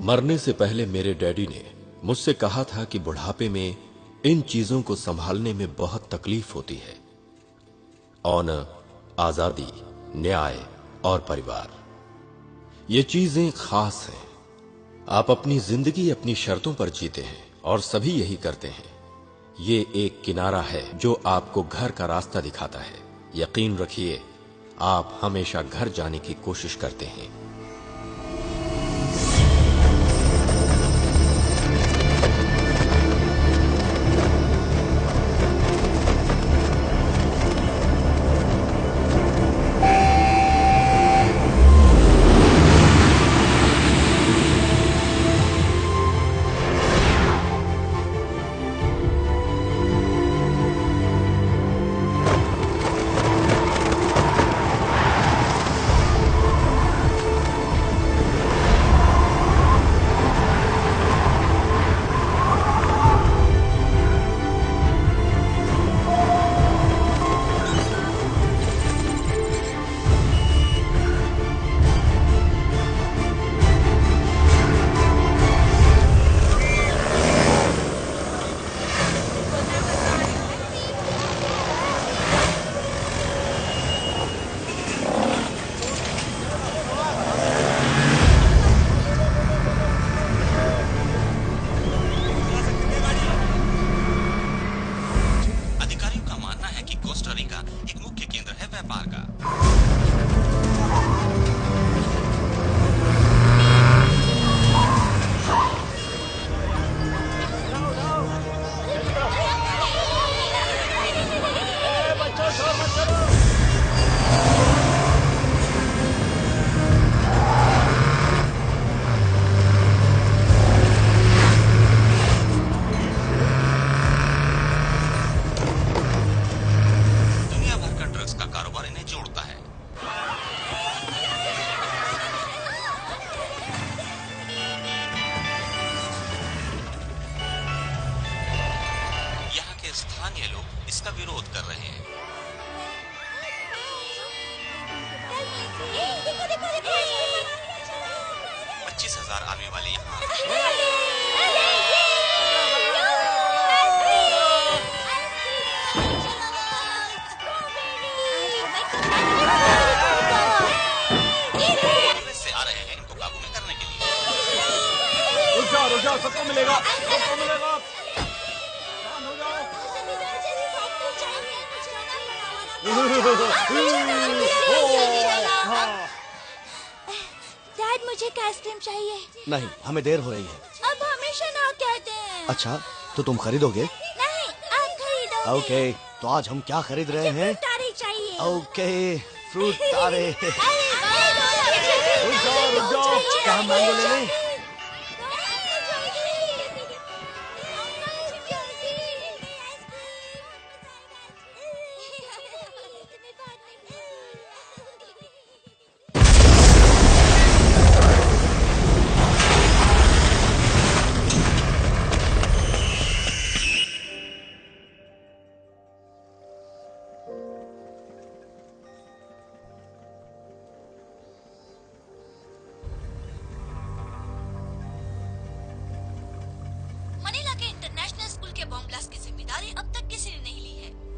मरने से पहले मेरे डैडी ने मुझसे कहा था कि बुढ़ापे में इन चीजों को संभालने में बहुत तकलीफ होती है। ऑनर, आजादी, न्याय और परिवार, ये चीजें खास हैं। आप अपनी जिंदगी अपनी शर्तों पर जीते हैं और सभी यही करते हैं। ये एक किनारा है जो आपको घर का रास्ता दिखाता है। यकीन रखिए, आप हमेशा घर जाने की कोशिश करते हैं। स्थानीय लोग इसका विरोध कर रहे हैं। देखो, देखो, देखो। 25,000 आने वाले यहाँ। से आ रहे हैं इनको काबू में करने के लिए। रुक जाओ, सबको मिलेगा, सबको मिलेगा। डैड, मुझे एक आइसक्रीम चाहिए। नहीं, हमें देर हो रही है। अब हमेशा ना कहते हैं। अच्छा, तो तुम खरीदोगे? नहीं, आप खरीदोगे। ओके, तो आज हम क्या खरीद रहे हैं? फ्रूट तारे चाहिए। ओके, फ्रूट तारे। रुक जाओ, क्या हम मैंगो ले लें?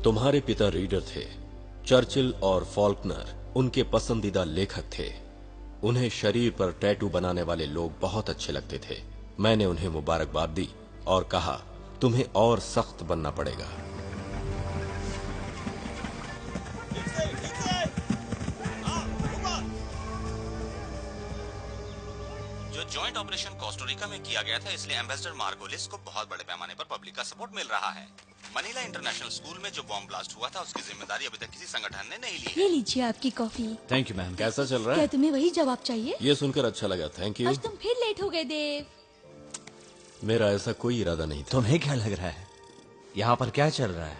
तुम्हारे पिता रीडर थे। चर्चिल और फॉल्कनर उनके पसंदीदा लेखक थे। उन्हें शरीर पर टैटू बनाने वाले लोग बहुत अच्छे लगते थे। मैंने उन्हें मुबारकबाद दी और कहा, तुम्हें और सख्त बनना पड़ेगा। जो जॉइंट ऑपरेशन कोस्टारिका में किया गया था, इसलिए एम्बेसडर मार्गोलिस को बहुत बड़े पैमाने पर पब्लिक का सपोर्ट मिल रहा है। मनीला इंटरनेशनल स्कूल में जो बॉम्ब ब्लास्ट हुआ था, उसकी जिम्मेदारी अभी तक किसी संगठन ने नहीं ली है। ये लीजिए आपकी कॉफी। Thank you ma'am. कैसा चल रहा क्या है? तुम्हें वही जवाब चाहिए? ये सुनकर अच्छा लगा, थैंक यू। आज तुम फिर लेट हो गए देव। मेरा ऐसा कोई इरादा नहीं था। तुम्हें क्या लग रहा है यहाँ पर क्या चल रहा है?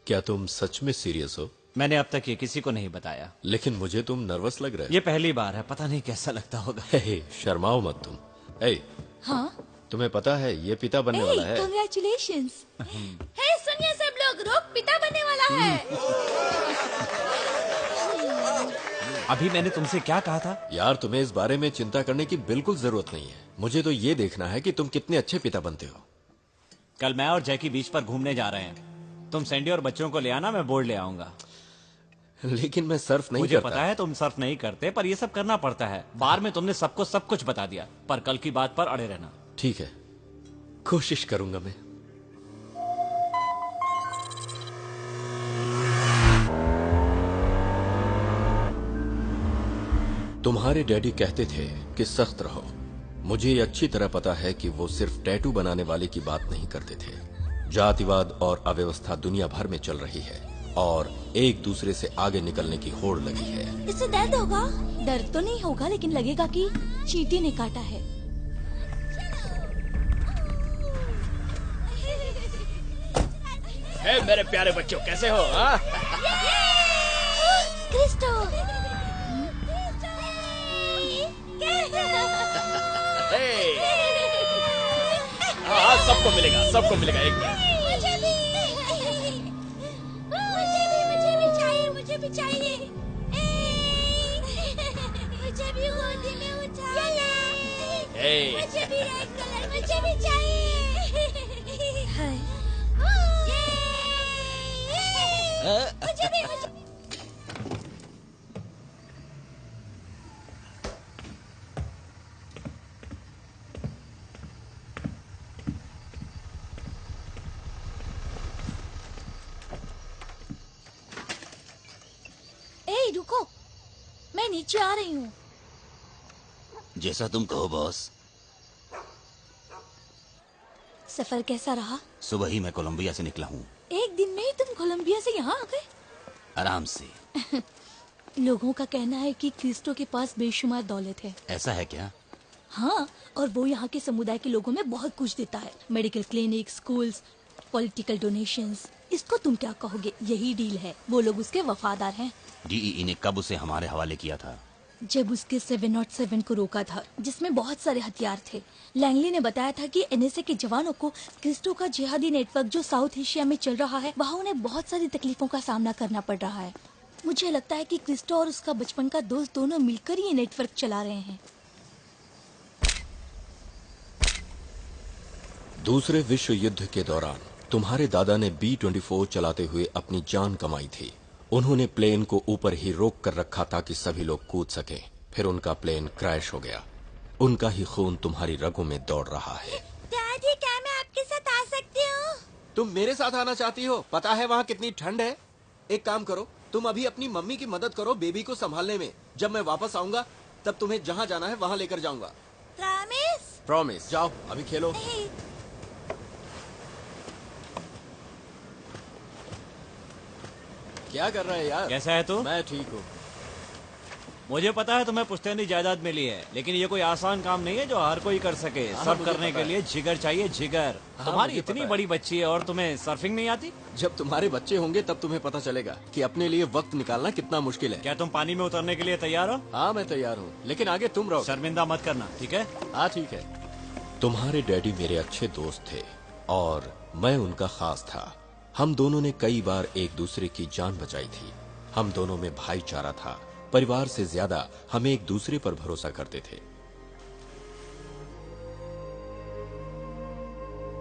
क्या तुम सच में सीरियस हो? मैंने अब तक ये किसी को नहीं बताया। लेकिन मुझे तुम नर्वस लग रहे हो। ये पहली बार है, पता नहीं कैसा लगता होगा। हे, शर्माओ मत तुम। हाँ, तुम्हें पता है ये पिता बनने वाला है। कांग्रेचुलेशंस। हे, सुनिए सब लोग, रोक पिता बनने वाला है। अभी मैंने तुमसे क्या कहा था? यार तुम्हें इस बारे में चिंता करने की बिल्कुल जरूरत नहीं है। मुझे तो ये देखना है कि तुम कितने अच्छे पिता बनते हो। कल मैं और जैकी बीच पर घूमने जा रहे हैं। तुम सैंडी और बच्चों को ले आना, मैं बोर्ड ले आऊंगा। लेकिन मैं सर्फ नहीं मुझे करता। पता है तुम सर्फ नहीं करते, पर ये सब करना पड़ता है। बार में तुमने सबको सब कुछ बता दिया, पर कल की बात पर अड़े रहना। ठीक है, कोशिश करूंगा मैं। तुम्हारे डैडी कहते थे कि सख्त रहो। मुझे ये अच्छी तरह पता है कि वो सिर्फ टैटू बनाने वाले की बात नहीं करते थे। जातिवाद और अव्यवस्था दुनिया भर में चल रही है और एक दूसरे से आगे निकलने की होड़ लगी है। इससे दर्द होगा? दर्द तो नहीं होगा, लेकिन लगेगा कि चींटी ने काटा है। हे मेरे प्यारे बच्चों, कैसे हो? हाँ? क्रिस्टो। हाँ, सबको मिलेगा, सबको मिलेगा। एक मिनट। मुझे भी चाहिए, मुझे भी चाहिए। मुझे भी गोदी में उठाना। मुझे भी रेड कलर, मुझे भी चाहिए। हाय। मुझे भी, मुझे ए रुको, मैं नीचे आ रही हूँ। जैसा तुम कहो बॉस। सफर कैसा रहा? सुबह ही मैं कोलंबिया से निकला हूँ। एक दिन में ही तुम कोलंबिया से यहाँ आ गए? आराम से। लोगों का कहना है कि क्रिस्टो के पास बेशुमार दौलत है। ऐसा है क्या? हाँ, और वो यहाँ के समुदाय के लोगों में बहुत कुछ देता है। Medical clinic, schools, political donations. इसको तुम क्या कहोगे? यही डील है। वो लोग उसके वफादार हैं। डीईई ने कब उसे हमारे हवाले किया था? जब उसके 707 को रोका था, जिसमें बहुत सारे हथियार थे। लैंगली ने बताया था कि एनएसए के जवानों को क्रिस्टो का जिहादी नेटवर्क जो साउथ एशिया में चल रहा है, वहाँ उन्हें बहुत सारी तकलीफों का सामना करना पड़ रहा है। मुझे लगता है कि क्रिस्टो और उसका बचपन का दोस्त दोनों मिलकर ये नेटवर्क चला रहे हैं। दूसरे विश्व युद्ध के दौरान तुम्हारे दादा ने B-24 चलाते हुए अपनी जान कमाई थी। उन्होंने प्लेन को ऊपर ही रोक कर रखा ताकि सभी लोग कूद सकें। फिर उनका प्लेन क्रैश हो गया। उनका ही खून तुम्हारी रगों में दौड़ रहा है। दादी, क्या मैं आपके साथ आ सकती हूँ? तुम मेरे साथ आना चाहती हो? पता है वहाँ कितनी ठंड है। एक काम करो, तुम अभी अपनी मम्मी की मदद करो बेबी को संभालने में। जब मैं वापस आऊंगा तब तुम्हें जहाँ जाना है वहाँ लेकर जाऊंगा। प्रॉमिस? प्रॉमिस। जाओ अभी खेलो। क्या कर रहा है यार? कैसा है तू? मैं ठीक हूँ। मुझे पता है तुम्हें पुश्तैनी जायदाद मिली है, लेकिन ये कोई आसान काम नहीं है जो हर कोई कर सके। सब मुझे करने पता के है। लिए जिगर चाहिए, जिगर। तुम्हारी मुझे पता इतनी है। बड़ी बच्ची है और तुम्हें सर्फिंग नहीं आती? जब तुम्हारे बच्चे होंगे तब तुम्हें पता चलेगा कि अपने लिए वक्त निकालना कितना मुश्किल है। क्या तुम पानी में उतरने के लिए तैयार हो? हाँ मैं तैयार हूँ, लेकिन आगे तुम रहो। शर्मिंदा मत करना, ठीक है? हाँ ठीक है। तुम्हारे डैडी मेरे अच्छे दोस्त थे और मैं उनका खास था। हम दोनों ने कई बार एक दूसरे की जान बचाई थी। हम दोनों में भाईचारा था। परिवार से ज्यादा हम एक दूसरे पर भरोसा करते थे।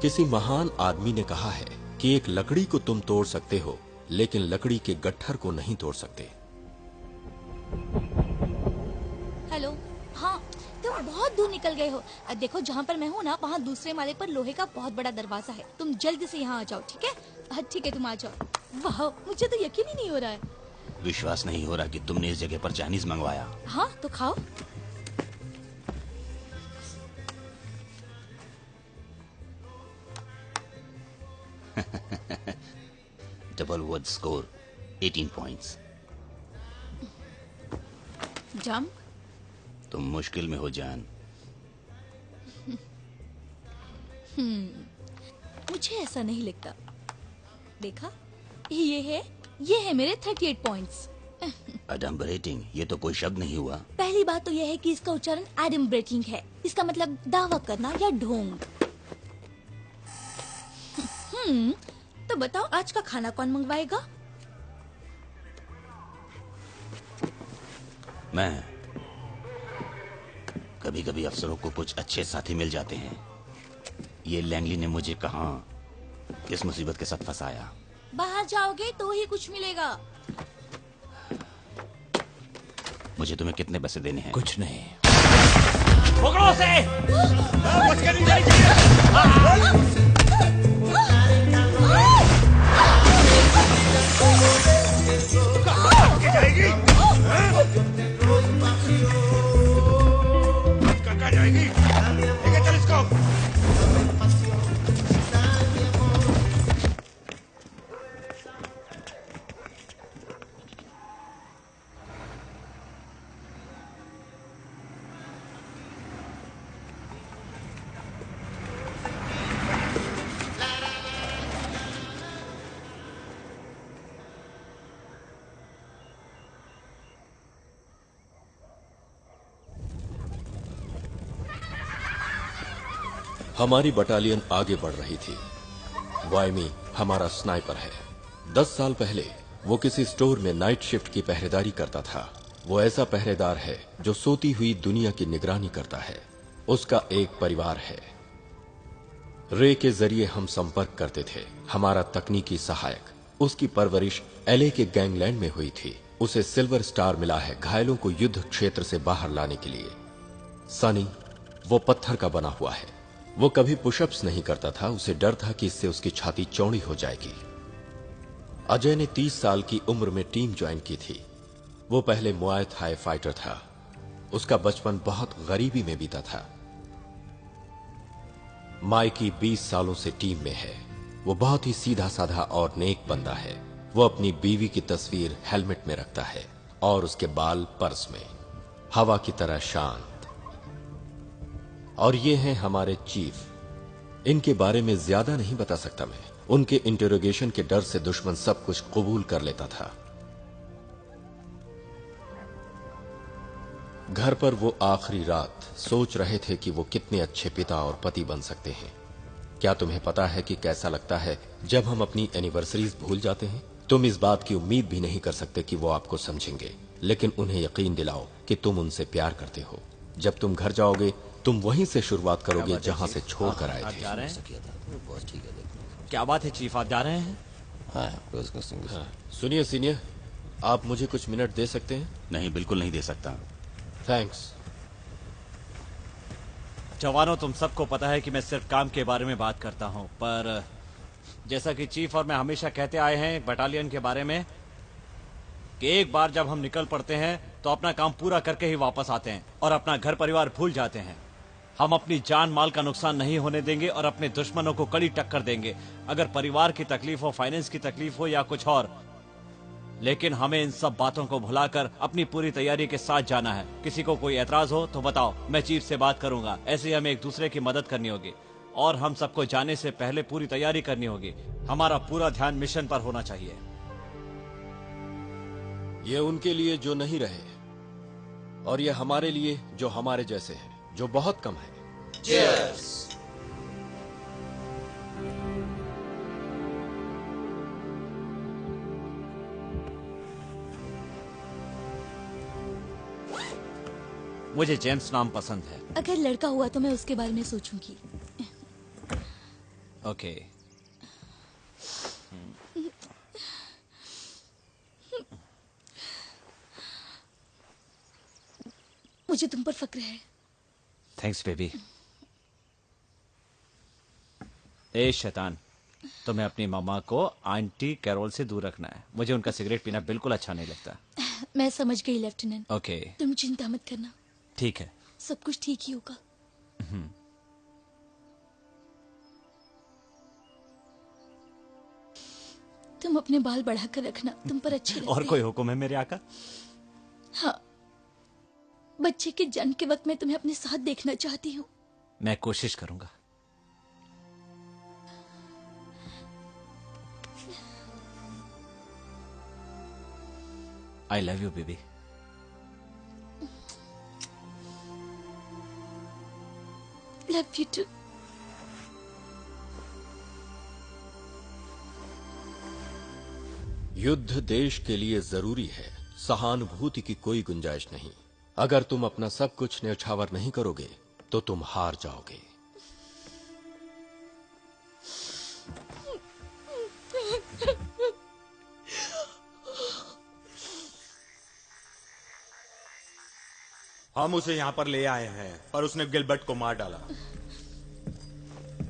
किसी महान आदमी ने कहा है कि एक लकड़ी को तुम तोड़ सकते हो, लेकिन लकड़ी के गट्ठर को नहीं तोड़ सकते। हेलो। हाँ, तुम बहुत दूर निकल गए हो। देखो, जहाँ पर मैं हूँ ना, वहाँ दूसरे माले पर लोहे का बहुत बड़ा दरवाजा है। तुम जल्दी से यहाँ आ जाओ, ठीक है? ठीक है, तुम आ जाओ। वाह, मुझे तो यकीन ही नहीं हो रहा है। विश्वास नहीं हो रहा कि तुमने इस जगह पर चाइनीज मंगवाया। हाँ, तो खाओ। Double word score 18 points. Jump. तुम मुश्किल में हो जान। मुझे ऐसा नहीं लगता। देखा, ये है मेरे 38 पॉइंट्स। अडम्बरेटिंग, ये तो कोई शब्द नहीं हुआ। पहली बात तो यह है कि इसका उच्चारण एडम्बरेटिंग है। इसका मतलब दावा करना या ढोंग। तो बताओ, आज का खाना कौन मंगवाएगा? मैं कभी कभी अफसरों को कुछ अच्छे साथी मिल जाते हैं। ये लैंगली ने मुझे कहाँ किस मुसीबत के साथ फंसाया। बाहर जाओगे तो ही कुछ मिलेगा। मुझे तुम्हें कितने पैसे देने हैं? कुछ नहीं। पकड़ो से। बच के नहीं जाइए। जाएगी? कहाँ जाएगी? लेके चल इसको। हमारी बटालियन आगे बढ़ रही थी। वायमी हमारा स्नाइपर है। 10 साल पहले वो किसी स्टोर में नाइट शिफ्ट की पहरेदारी करता था। वो ऐसा पहरेदार है जो सोती हुई दुनिया की निगरानी करता है। उसका एक परिवार है। रे के जरिए हम संपर्क करते थे। हमारा तकनीकी सहायक। उसकी परवरिश एलए के गैंगलैंड में हुई थी। उसे सिल्वर स्टार मिला है घायलों को युद्ध क्षेत्र से बाहर लाने के लिए। सनी वो पत्थर का बना हुआ है। वो कभी पुशअप्स नहीं करता था। उसे डर था कि इससे उसकी छाती चौड़ी हो जाएगी। अजय ने 30 साल की उम्र में टीम ज्वाइन की थी। वो पहले मुआय थाई फाइटर था। उसका बचपन बहुत गरीबी में बीता था। माइकी 20 सालों से टीम में है। वो बहुत ही सीधा साधा और नेक बंदा है। वो अपनी बीवी की तस्वीर हेलमेट में रखता है और उसके बाल पर्स में, हवा की तरह शांत। और ये हैं हमारे चीफ। इनके बारे में ज्यादा नहीं बता सकता मैं। उनके इंटरोगेशन के डर से दुश्मन सब कुछ कबूल कर लेता था। घर पर वो आखिरी रात सोच रहे थे कि वो कितने अच्छे पिता और पति बन सकते हैं। क्या तुम्हें पता है कि कैसा लगता है जब हम अपनी एनिवर्सरीज भूल जाते हैं? तुम इस बात की उम्मीद भी नहीं कर सकते कि वो आपको समझेंगे, लेकिन उन्हें यकीन दिलाओ कि तुम उनसे प्यार करते हो। जब तुम घर जाओगे तुम वहीं से शुरुआत करोगे जहां से छोड़ कर आए थे। जा रहे हैं? क्या बात है चीफ, आप जा रहे हैं? हाँ। सुनिए सीनियर, आप मुझे कुछ मिनट दे सकते हैं? नहीं, बिल्कुल नहीं दे सकता। थैंक्स। जवानों, तुम सबको पता है कि मैं सिर्फ काम के बारे में बात करता हूं, पर जैसा कि चीफ और मैं हमेशा कहते आए हैं बटालियन के बारे में कि एक बार जब हम निकल पड़ते हैं तो अपना काम पूरा करके ही वापस आते हैं और अपना घर परिवार भूल जाते हैं। हम अपनी जान माल का नुकसान नहीं होने देंगे और अपने दुश्मनों को कड़ी टक्कर देंगे, अगर परिवार की तकलीफ हो, फाइनेंस की तकलीफ हो या कुछ और। लेकिन हमें इन सब बातों को भुलाकर अपनी पूरी तैयारी के साथ जाना है। किसी को कोई एतराज हो तो बताओ, मैं चीफ से बात करूंगा। ऐसे ही हमें एक दूसरे की मदद करनी होगी और हम सबको जाने से पहले पूरी तैयारी करनी होगी। हमारा पूरा ध्यान मिशन पर होना चाहिए। ये उनके लिए जो नहीं रहे और ये हमारे लिए जो हमारे जैसे हैं, जो बहुत कम है। Cheers! मुझे जेम्स नाम पसंद है। अगर लड़का हुआ तो मैं उसके बारे में सोचूंगी। ओके। मुझे तुम पर फक्र है। Thanks baby. ए शैतान, तुम्हें अपनी मम्मा को आंटी कैरोल से दूर रखना है। मुझे उनका सिगरेट पीना बिल्कुल अच्छा नहीं लगता। मैं समझ गई लेफ्टिनेंट। ओके, तुम चिंता मत करना, ठीक है। सब कुछ ठीक ही होगा। तुम अपने बाल बढ़ाकर रखना, तुम पर अच्छे लगते और हैं। कोई हुक्म है मेरे आका? हाँ, बच्चे के जन्म के वक्त मैं तुम्हें अपने साथ देखना चाहती हूँ। मैं कोशिश करूंगा। I love you baby. Love you too. युद्ध देश के लिए जरूरी है, सहानुभूति की कोई गुंजाइश नहीं। अगर तुम अपना सब कुछ न्यौछावर नहीं करोगे तो तुम हार जाओगे। हम उसे यहाँ पर ले आए हैं पर उसने गिलबर्ट को मार डाला।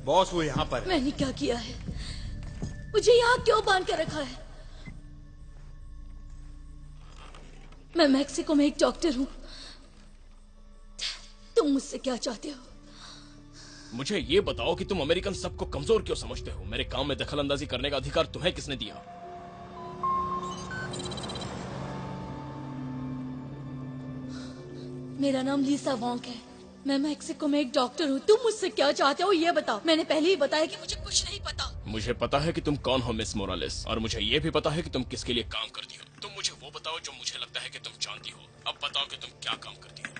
बॉस, वो यहाँ पर है। मैंने क्या किया है? मुझे यहाँ क्यों बांध कर रखा है? मैं मैक्सिको में एक डॉक्टर हूँ। तुम मुझसे क्या चाहते हो? मुझे ये बताओ कि तुम अमेरिकन सबको कमजोर क्यों समझते हो? मेरे काम में दखल अंदाजी करने का अधिकार तुम्हें किसने दिया? मेरा नाम लीसा वॉन्ग है। मैं मैक्सिको में एक डॉक्टर हूँ। तुम मुझसे क्या चाहते हो ये बताओ। मैंने पहले ही बताया कि मुझे कुछ नहीं पता। मुझे पता है कि तुम कौन हो मिस मोरालेस, और मुझे ये भी पता है कि तुम किसके लिए काम करती हो। तुम मुझे वो बताओ जो मुझे लगता है कि तुम जानती हो। अब बताओ कि तुम क्या काम करती हो।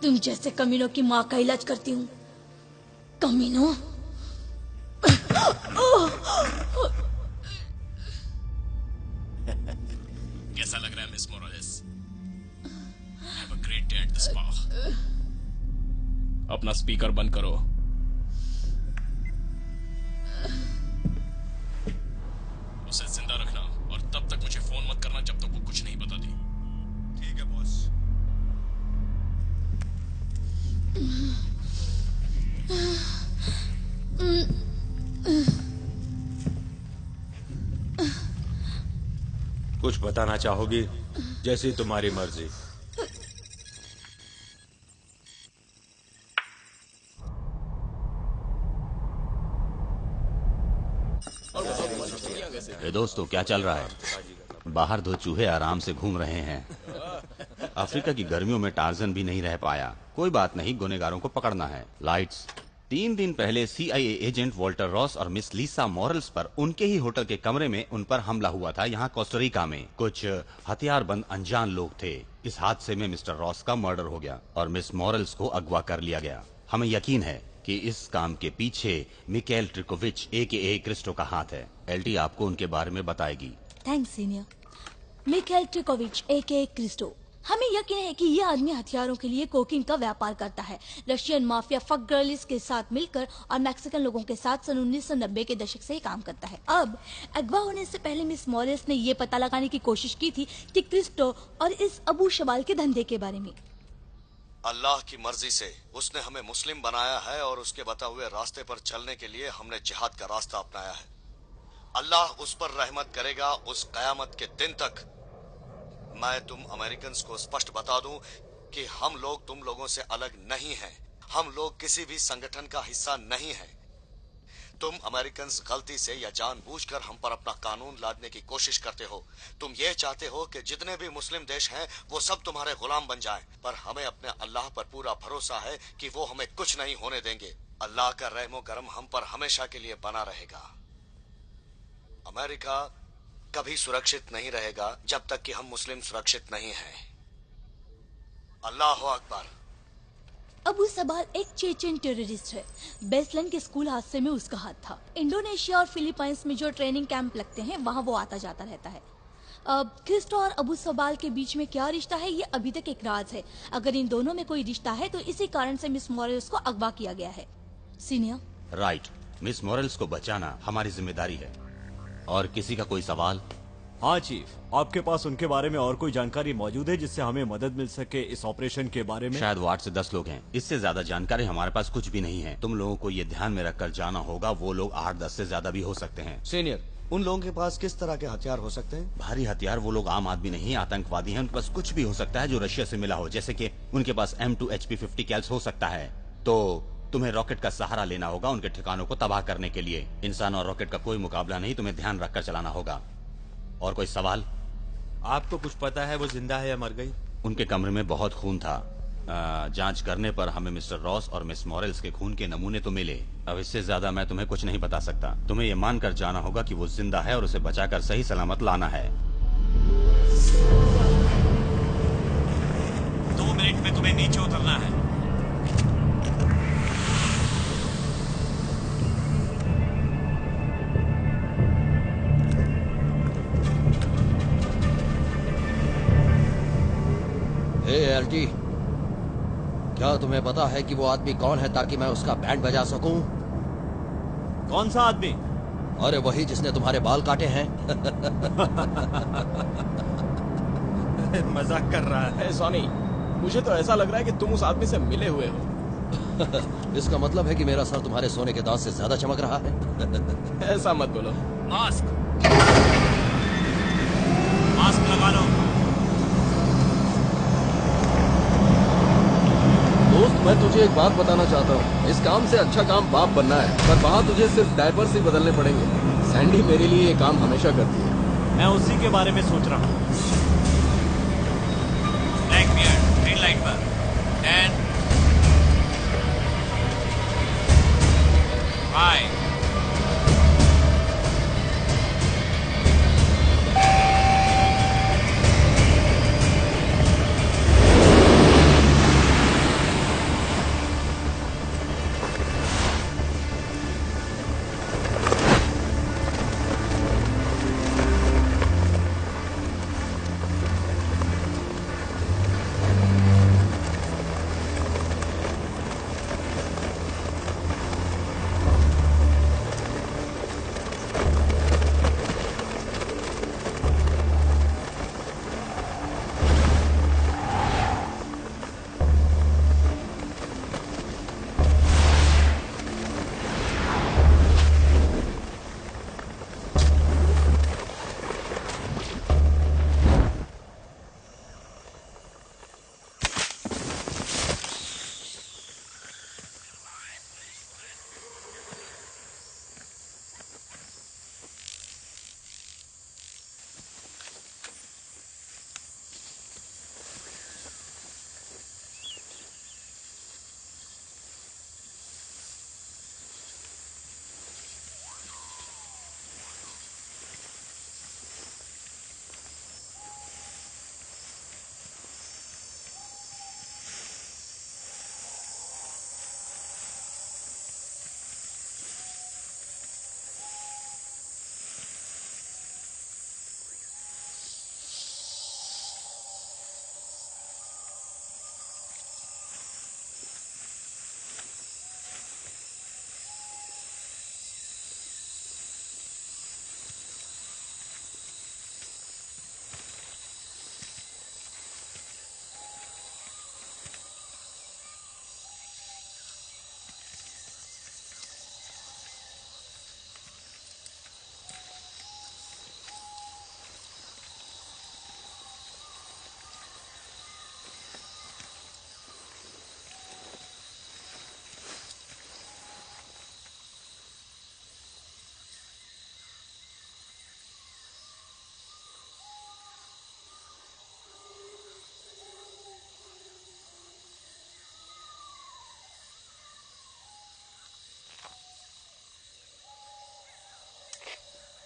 तुम जैसे कमीनों की माँ का इलाज करती हूँ। कमीनों। कैसा लग रहा है miss Morales? Have a great day at the spa. अपना स्पीकर बंद करो। उसे जिंदा रखना और तब तक मुझे फोन मत करना जब तक वो कुछ नहीं बताती। ठीक है बॉस। कुछ बताना चाहोगी? जैसी तुम्हारी मर्जी। दोस्तों, क्या चल रहा है? बाहर दो चूहे आराम से घूम रहे हैं। अफ्रीका की गर्मियों में टार्जन भी नहीं रह पाया। कोई बात नहीं, गुनेगारों को पकड़ना है। लाइट्स। 3 दिन पहले CIA एजेंट वॉल्टर रॉस और मिस लीसा मॉरल्स पर उनके ही होटल के कमरे में उन पर हमला हुआ था। यहाँ कोस्टारिका में कुछ हथियारबंद अनजान लोग थे। इस हादसे में मिस्टर रॉस का मर्डर हो गया और मिस मॉरल्स को अगवा कर लिया गया। हमें यकीन है कि इस काम के पीछे मिकाएल ट्रिकोविच AKA क्रिस्टो का हाथ है। LT आपको उनके बारे में बताएगी। Thanks senior. Mikael Trikovich AKA Cristo. हमें यकीन है कि ये आदमी हथियारों के लिए कोकीन का व्यापार करता है। रशियन माफिया फक गर्ल्स के साथ मिलकर और मैक्सिकन लोगों के साथ सन 1990 के दशक से ही काम करता है। अब अगवा होने से पहले मिस मॉरल्स ने ये पता लगाने की कोशिश की थी कि क्रिस्टो और इस अबू शबाल के धंधे के बारे में। अल्लाह की मर्जी से उसने हमें मुस्लिम बनाया है और उसके बताए हुए रास्ते पर चलने के लिए हमने जिहाद का रास्ता अपनाया है। अल्लाह उस पर रहमत करेगा उस कयामत के दिन तक। मैं तुम अमेरिकन्स को स्पष्ट बता दूं कि हम लोग तुम लोगों से अलग नहीं हैं। हम लोग किसी भी संगठन का हिस्सा नहीं हैं। तुम अमेरिकन्स गलती से या जानबूझकर हम पर अपना कानून लादने की कोशिश करते हो। तुम ये चाहते हो कि जितने भी मुस्लिम देश हैं वो सब तुम्हारे गुलाम बन जाएं, पर हमें अपने अल्लाह पर पूरा भरोसा है कि वो हमें कुछ नहीं होने देंगे। अल्लाह का रहमो करम हम पर हमेशा के लिए बना रहेगा। अमेरिका कभी सुरक्षित नहीं रहेगा जब तक कि हम मुस्लिम सुरक्षित नहीं हैं। अल्लाह अकबर। अबू शबाल एक चेचन टेररिस्ट है। बेसलन के स्कूल हादसे में उसका हाथ था। इंडोनेशिया और फिलीपाइंस में जो ट्रेनिंग कैंप लगते हैं वहाँ वो आता जाता रहता है। अब क्रिस्टो और अबू शबाल के बीच में क्या रिश्ता है ये अभी तक एक राज है। अगर इन दोनों में कोई रिश्ता है तो इसी कारण से मिस मॉरल्स को अगवा किया गया है। सीनियर। राइट। मिस मॉरल्स को बचाना हमारी जिम्मेदारी है। और किसी का कोई सवाल? हाँ चीफ, आपके पास उनके बारे में और कोई जानकारी मौजूद है जिससे हमें मदद मिल सके इस ऑपरेशन के बारे में? शायद 8 से 10 लोग हैं। इससे ज्यादा जानकारी हमारे पास कुछ भी नहीं है। तुम लोगों को ये ध्यान में रखकर जाना होगा, वो लोग 8-10 से ज्यादा भी हो सकते हैं। सीनियर, उन लोगों के पास किस तरह के हथियार हो सकते हैं? भारी हथियार। वो लोग आम आदमी नहीं, आतंकवादी हैं। उनके पास कुछ भी हो सकता है जो रशिया से मिला हो। जैसे कि उनके पास M2 HP50 कैल्स हो सकता है। तो तुम्हें रॉकेट का सहारा लेना होगा उनके ठिकानों को तबाह करने के लिए। इंसान और रॉकेट का कोई मुकाबला नहीं, तुम्हें ध्यान रखकर चलाना होगा। और कोई सवाल? आपको कुछ पता है वो जिंदा है या मर गई? उनके कमरे में बहुत खून था। जांच करने पर हमें मिस्टर रॉस और मिस मॉरल्स के खून के नमूने तो मिले। अब इससे ज्यादा मैं तुम्हें कुछ नहीं बता सकता। तुम्हें ये मानकर जाना होगा कि वो जिंदा है और उसे बचाकर सही सलामत लाना है। 2 मिनट में तुम्हें नीचे उतरना है। रॉयल्टी, क्या तुम्हें पता है कि वो आदमी कौन है ताकि मैं उसका बैंड बजा सकूं? कौन सा आदमी? अरे वही जिसने तुम्हारे बाल काटे हैं। मजाक कर रहा है। सॉनी, मुझे तो ऐसा लग रहा है कि तुम उस आदमी से मिले हुए हो। इसका मतलब है कि मेरा सर तुम्हारे सोने के दांत से ज्यादा चमक रहा है। ऐसा मत बोलो। मास्क लगा लो। दोस्त, मैं तुझे एक बात बताना चाहता हूँ। इस काम से अच्छा काम बाप बनना है, पर वहाँ तुझे सिर्फ डायपर्स ही बदलने पड़ेंगे। सैंडी मेरे लिए ये काम हमेशा करती है। मैं उसी के बारे में सोच रहा हूँ। ब्लैक बियर्ड, ग्रीन लाइट पर 10 5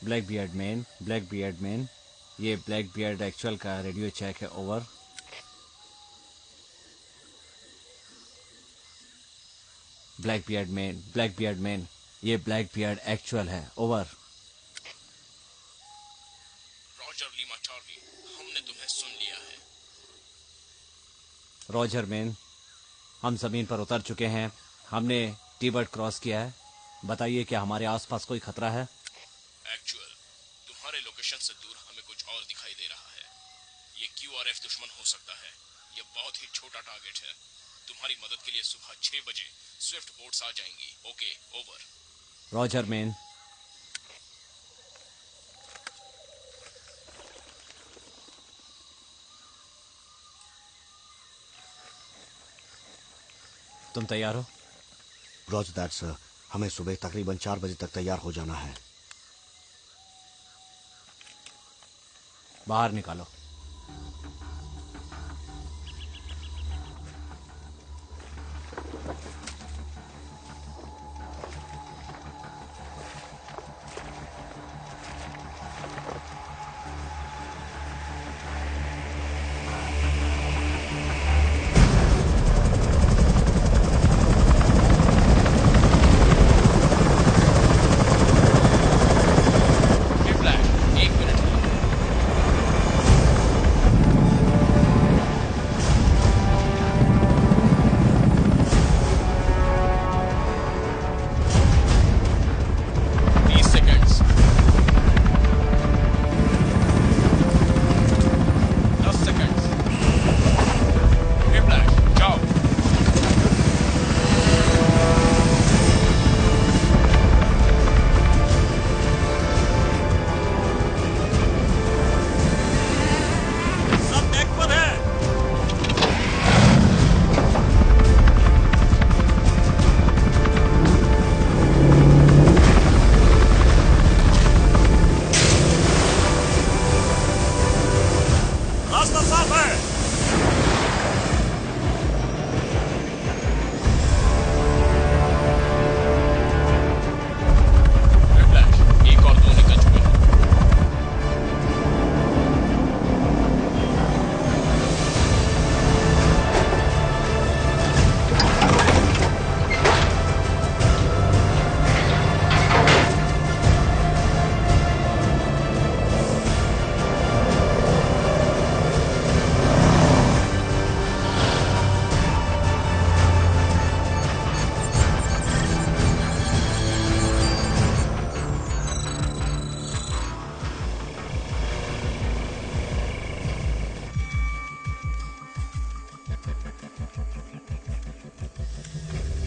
ब्लैक बियर्ड मैन, ये ब्लैक बियर्ड एक्चुअल का रेडियो चेक है। ओवर। ब्लैक बियर्ड मैन, ये ब्लैक बियर्ड एक्चुअल है। ओवर। रॉजर लीमा चार्ली, हमने तुम्हें सुन लिया है। रॉजर मैन, हम जमीन पर उतर चुके हैं। हमने टीबर्ट क्रॉस किया है। बताइए क्या हमारे आसपास कोई खतरा है? एक्चुअल, तुम्हारे लोकेशन से दूर हमें कुछ और दिखाई दे रहा है। ये QRF दुश्मन हो सकता है। ये बहुत ही छोटा टारगेट है। तुम्हारी मदद के लिए सुबह 6 बजे स्विफ्ट बोट्स आ जाएंगी। Okay, over. Roger man. तुम तैयार हो? रोज दैट सर। हमें सुबह तकरीबन 4 बजे तक तैयार हो जाना है। बाहर निकालो।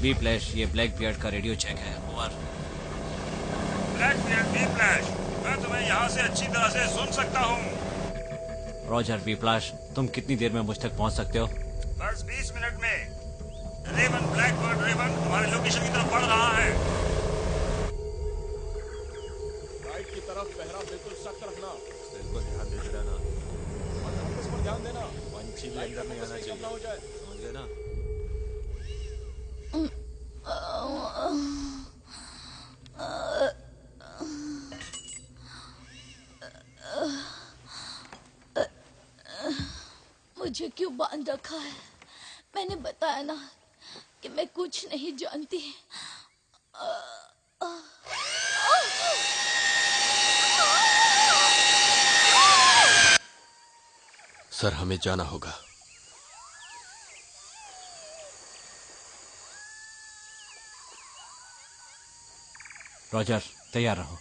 बी फ्लैश, ये ब्लैक बियर्ड का रेडियो चेक है। Over. Black beard, B flash, मैं तुम्हें यहाँ से अच्छी तरह से सुन सकता हूँ। रॉजर। बी फ्लैश, तुम कितनी देर में मुझ तक पहुँच सकते हो? बस 20 मिनट में। रेवन, ब्लैक बर्ड रेवन तुम्हारे लोकेशन की तरफ बढ़ रहा है। राइट की तरफ पहरा बिल्कुल सख्त रखना। बिल्कुल ध्यान देते रहना और कंपास पर ध्यान देना। पंछी भी अंदर नहीं आना चाहिए, हो जाए, समझ गए ना? मुझे क्यों बांध रखा है? मैंने बताया ना कि मैं कुछ नहीं जानती। सर, हमें जाना होगा। रॉजर, तैयार रहो।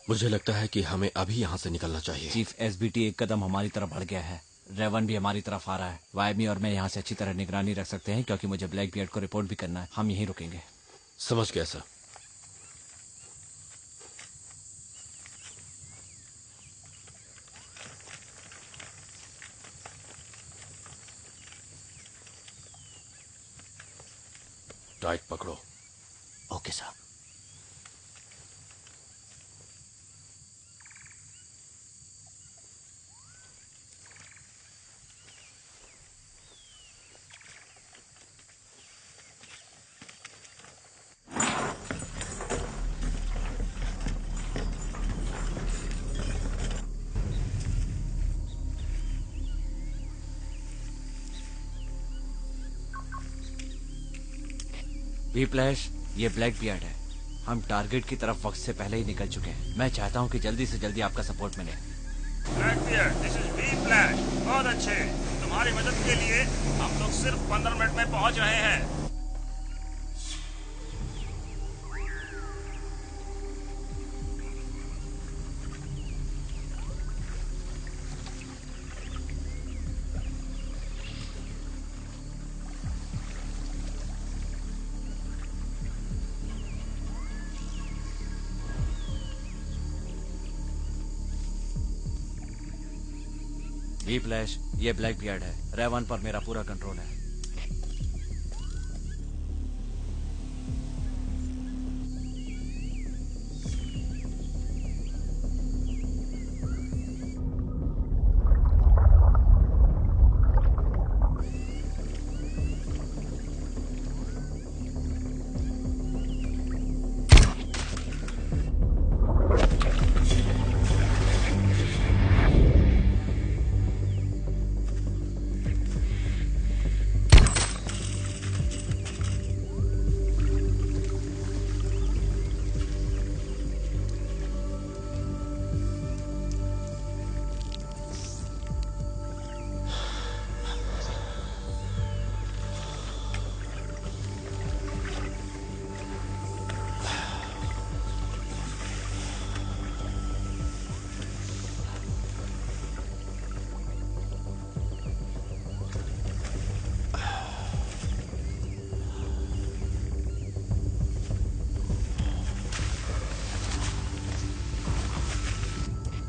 मुझे लगता है कि हमें अभी यहाँ से निकलना चाहिए। चीफ, एसबीटी एक कदम हमारी तरफ बढ़ गया है। रेवन भी हमारी तरफ आ रहा है। वायमी और मैं यहाँ से अच्छी तरह निगरानी रख सकते हैं क्योंकि मुझे ब्लैक बियर्ड को रिपोर्ट भी करना है। हम यहीं रुकेंगे। समझ गया सर। टाइट पकड़ो। ओके साहब। बी फ्लैश, ये ब्लैक बियर्ड है। हम टारगेट की तरफ वक्त से पहले ही निकल चुके हैं। मैं चाहता हूँ कि जल्दी से जल्दी आपका सपोर्ट मिले। Black beard, this is B flash. बहुत अच्छे। तुम्हारी मदद के लिए हम लोग सिर्फ 15 मिनट में पहुंच रहे हैं। बी फ्लैश, ये ब्लैक बियर्ड है। रेवन पर मेरा पूरा कंट्रोल है।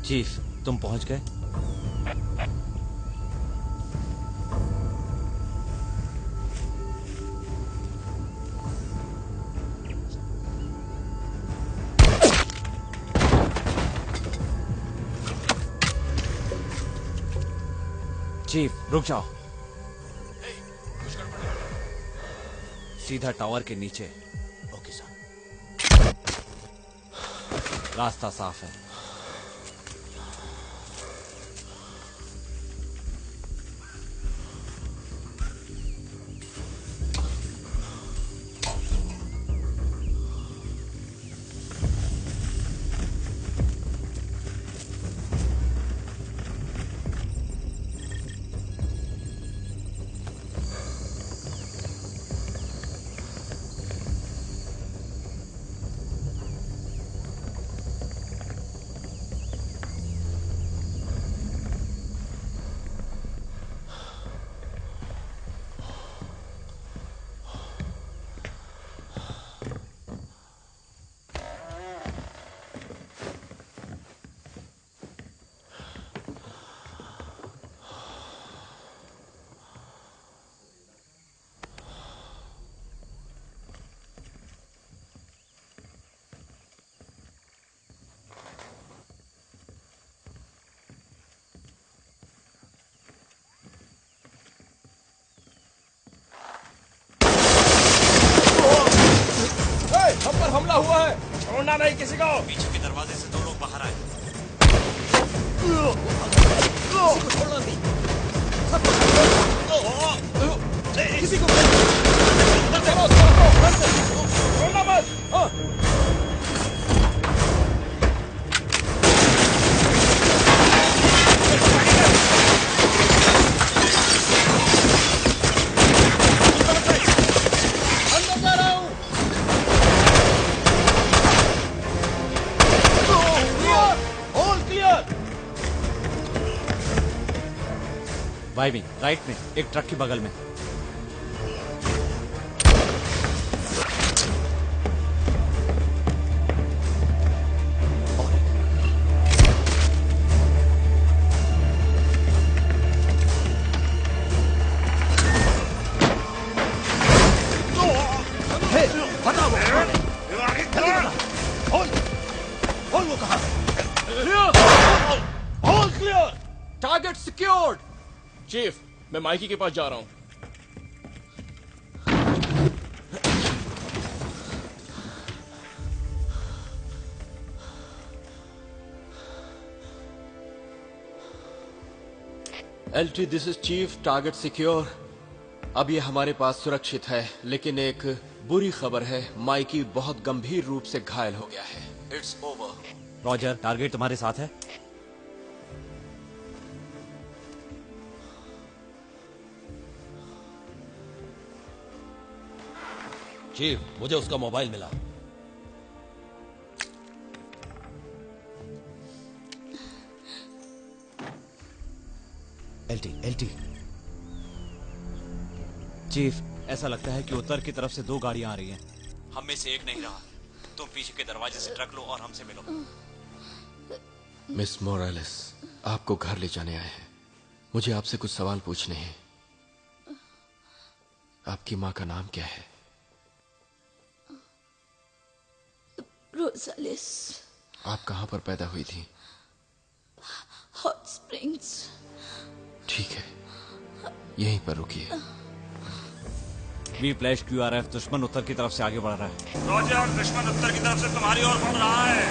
चीफ, तुम पहुंच गए? चीफ, रुक जाओ। सीधा टावर के नीचे। ओके साहब। रास्ता साफ है। छोड़ना नहीं किसी को। पीछे के दरवाजे से 2 लोग बाहर आए। किसी को छोड़ना नहीं। किसी को छोड़ना मत। अंदर जा रहा हूँ। All clear. बाई में, राइट में, एक ट्रक के बगल में। Target secured. चीफ, मैं माइकी के पास जा रहा हूं। LT, this is chief, target secure. अब ये हमारे पास सुरक्षित है, लेकिन एक बुरी खबर है, माइकी बहुत गंभीर रूप से घायल हो गया है। It's over. रॉजर, टारगेट तुम्हारे साथ है? चीफ, मुझे उसका मोबाइल मिला। एलटी। चीफ, ऐसा लगता है कि उत्तर की तरफ से 2 गाड़ियां आ रही हैं। हम में से एक नहीं रहा। तुम पीछे के दरवाजे से ट्रक लो और हमसे मिलो। मिस मोरालेस, आपको घर ले जाने आए हैं। मुझे आपसे कुछ सवाल पूछने हैं। आपकी माँ का नाम क्या है? रोजालिस। आप कहाँ पर पैदा हुई थी? Hot springs. ठीक है, यहीं पर रुकिए। V/QRF, दुश्मन उत्तर की तरफ से आगे बढ़ रहा है। रॉजर, दुश्मन उत्तर की तरफ से तुम्हारी ओर बढ़ रहा है।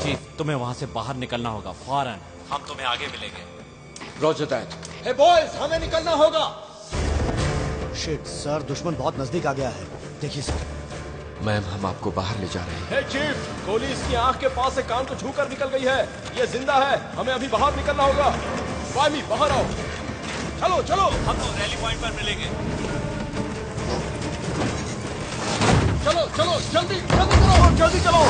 चीफ, तुम्हें वहां से बाहर निकलना होगा फौरन। हम तुम्हें आगे मिलेंगे। Roger that. हे बॉयज, हमें निकलना होगा। शिट सर, दुश्मन बहुत नजदीक आ गया है। देखिए सर। मैम, हम आपको बाहर ले जा रहे हैं। हे चीफ, गोली इसकी आंख के पास से कान को छूकर निकल गई है। ये जिंदा है, हमें अभी बाहर निकलना होगा। वामी, बाहर आओ। चलो चलो, हम तो रैली पॉइंट पर मिलेंगे। चलो चलो, जल्दी जल्दी करो, जल्दी चलो।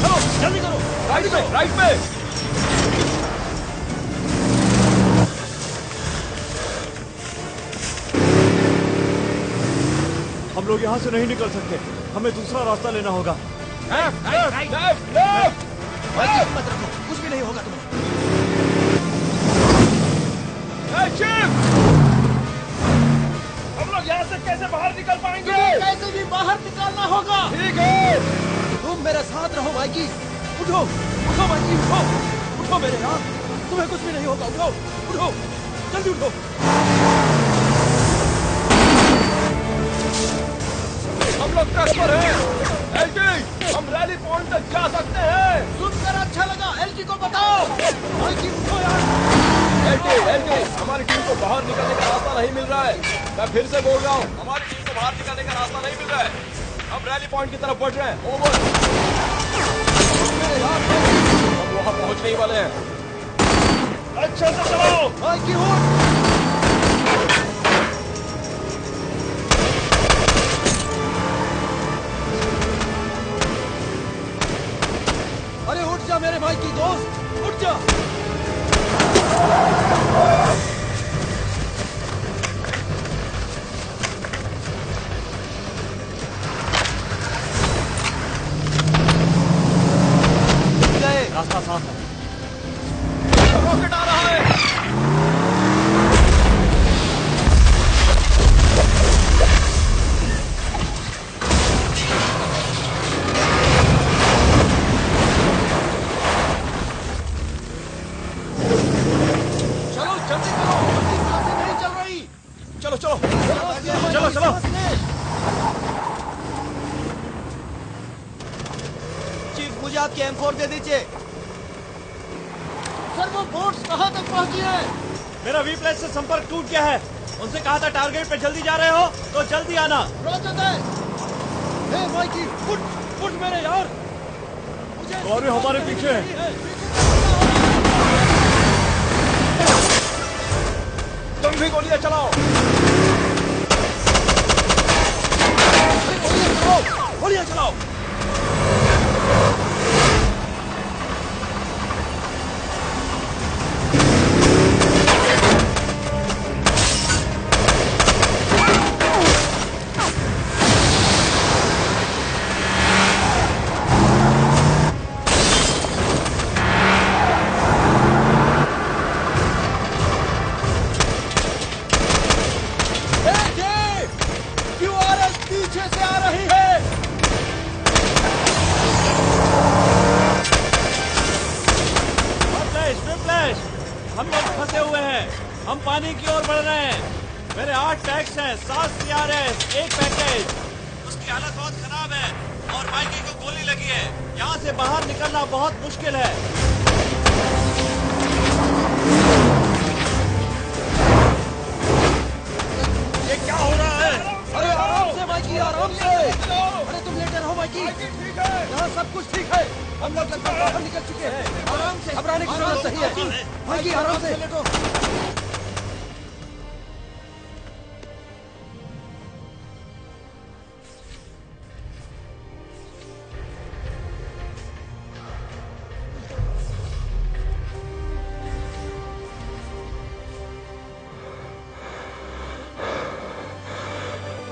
चलो जल्दी करो। राइट पे, राइट पे। हम लोग यहाँ से नहीं निकल सकते। हमें दूसरा रास्ता लेना होगा। Left left left. मत रखो, कुछ भी नहीं होगा तुम्हें। चीफ, हम लोग यहाँ से कैसे बाहर निकल पाएंगे? कैसे भी बाहर निकालना होगा। ठीक है, तुम मेरे साथ रहो माइकी। उठो उठो माइकी, उठो उठो मेरे यार, तुम्हें कुछ भी नहीं होगा। उठो उठो, जल्दी उठो। हम लोग ट्रक पर हैं। एलटी, हम रैली पॉइंट तक जा सकते हैं। सुनकर अच्छा लगा। एलटी को बताओ। माइकी उठो यार। एलटी, हमारी टीम को बाहर निकलने का रास्ता नहीं मिल रहा है। मैं फिर से बोल रहा हूँ, हमारी टीम को बाहर निकलने का रास्ता नहीं मिल रहा है। हम रैली पॉइंट की तरफ बढ़ रहे हैं। ओवर। हम वहाँ पहुँचने ही वाले हैं। अच्छे से चलाओ। माइकी उठ। अरे उठ जा मेरे भाई की दोस्त, उठ जा। रास्ता साफ है। रॉकेट आ रहा है। चलो जल्दी करो, जल्दी, नहीं चल रहे 4 दे दीजिए। सर वो बोट्स कहाँ तक पहुँची है? मेरा वी प्लेस से संपर्क टूट गया है। उनसे कहा था टारगेट पे जल्दी जा रहे हो तो जल्दी आना। हे माइकी, उठ मेरे यार। और हमारे पीछे तुम भी गोलियां चलाओ। गोलियां चलाओ। पीछे से आ रही है। हम लोग फंसे हुए हैं। हम पानी की ओर बढ़ रहे हैं। मेरे 8 टैक्स हैं, 7 CRS, 1 पैकेज। उसकी हालत बहुत खराब है और माइकी को गोली लगी है। यहाँ से बाहर निकलना बहुत मुश्किल है। ये क्या हो रहा है? अरे आराम से माइकी, आराम से। अरे तुम लेटे रहो माइकी। ठीक है, यहाँ सब कुछ ठीक है। हम लोग लगभग बाहर निकल चुके हैं। आराम से, घबराने की जरूरत नहीं है। माइकी आराम से लेटो।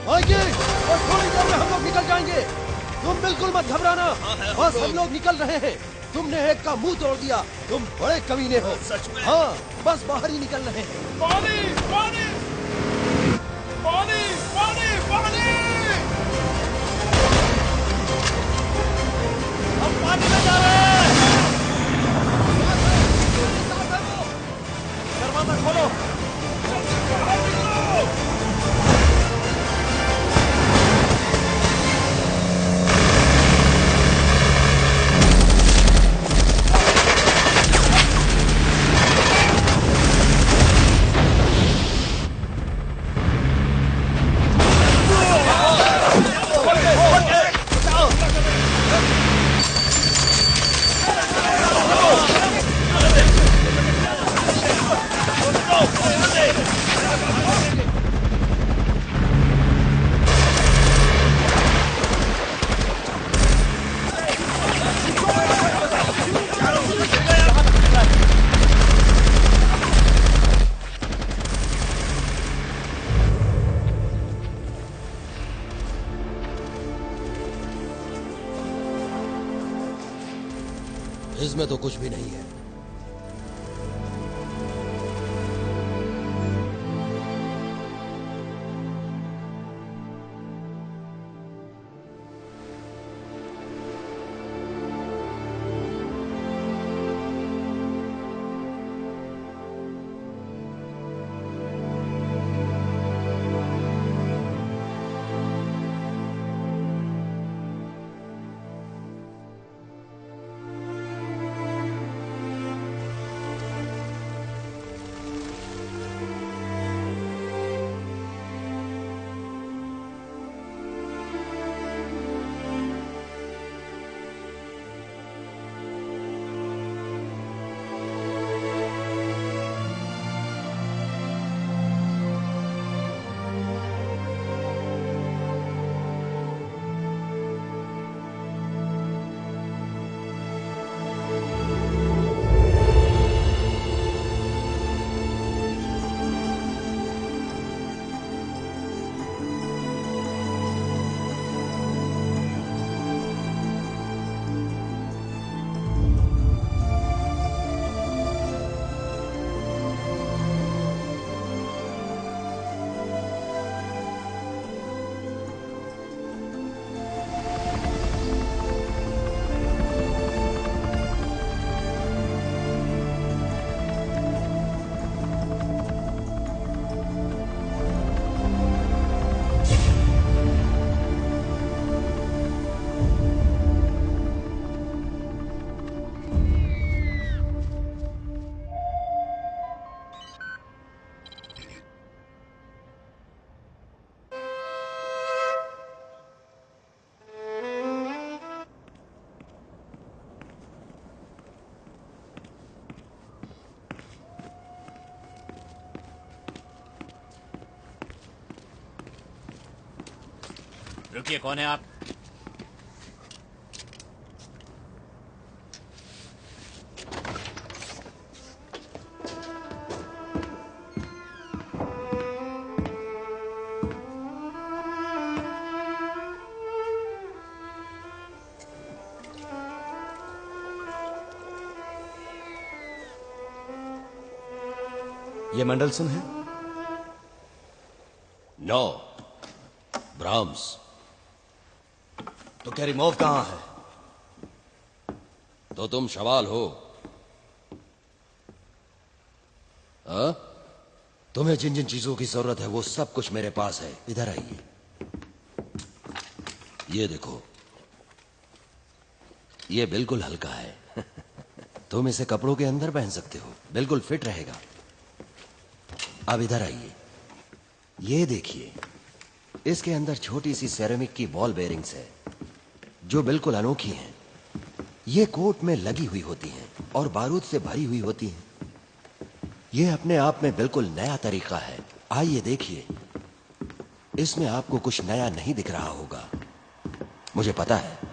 माइकी, और थोड़ी देर में हम लोग निकल जाएंगे। तुम बिल्कुल मत घबराना। बस हम लोग निकल रहे हैं। तुमने एक का मुंह तोड़ दिया। तुम बड़े कमीने हो। सच में? हाँ, बस बाहर ही निकल रहे हैं। पानी पानी पानी पानी पानी। हम पानी में जा रहे हैं। दरवाजा खोलो। इसमें तो कुछ भी नहीं है। रुकिए, कौन है आप? ये मेंडलसन है? No, Brahms. तो कैरिमोव कहां है? तो तुम सवाल हो? हाँ? तुम्हें जिन जिन चीजों की जरूरत है वो सब कुछ मेरे पास है। इधर आइए। ये देखो, ये बिल्कुल हल्का है। तुम इसे कपड़ों के अंदर पहन सकते हो, बिल्कुल फिट रहेगा। अब इधर आइए, ये देखिए, इसके अंदर छोटी सी सेरेमिक की बॉल बेयरिंग्स है जो बिल्कुल अनोखी हैं। ये कोट में लगी हुई होती हैं और बारूद से भरी हुई होती हैं। ये अपने आप में बिल्कुल नया तरीका है। आइए देखिए, इसमें आपको कुछ नया नहीं दिख रहा होगा, मुझे पता है।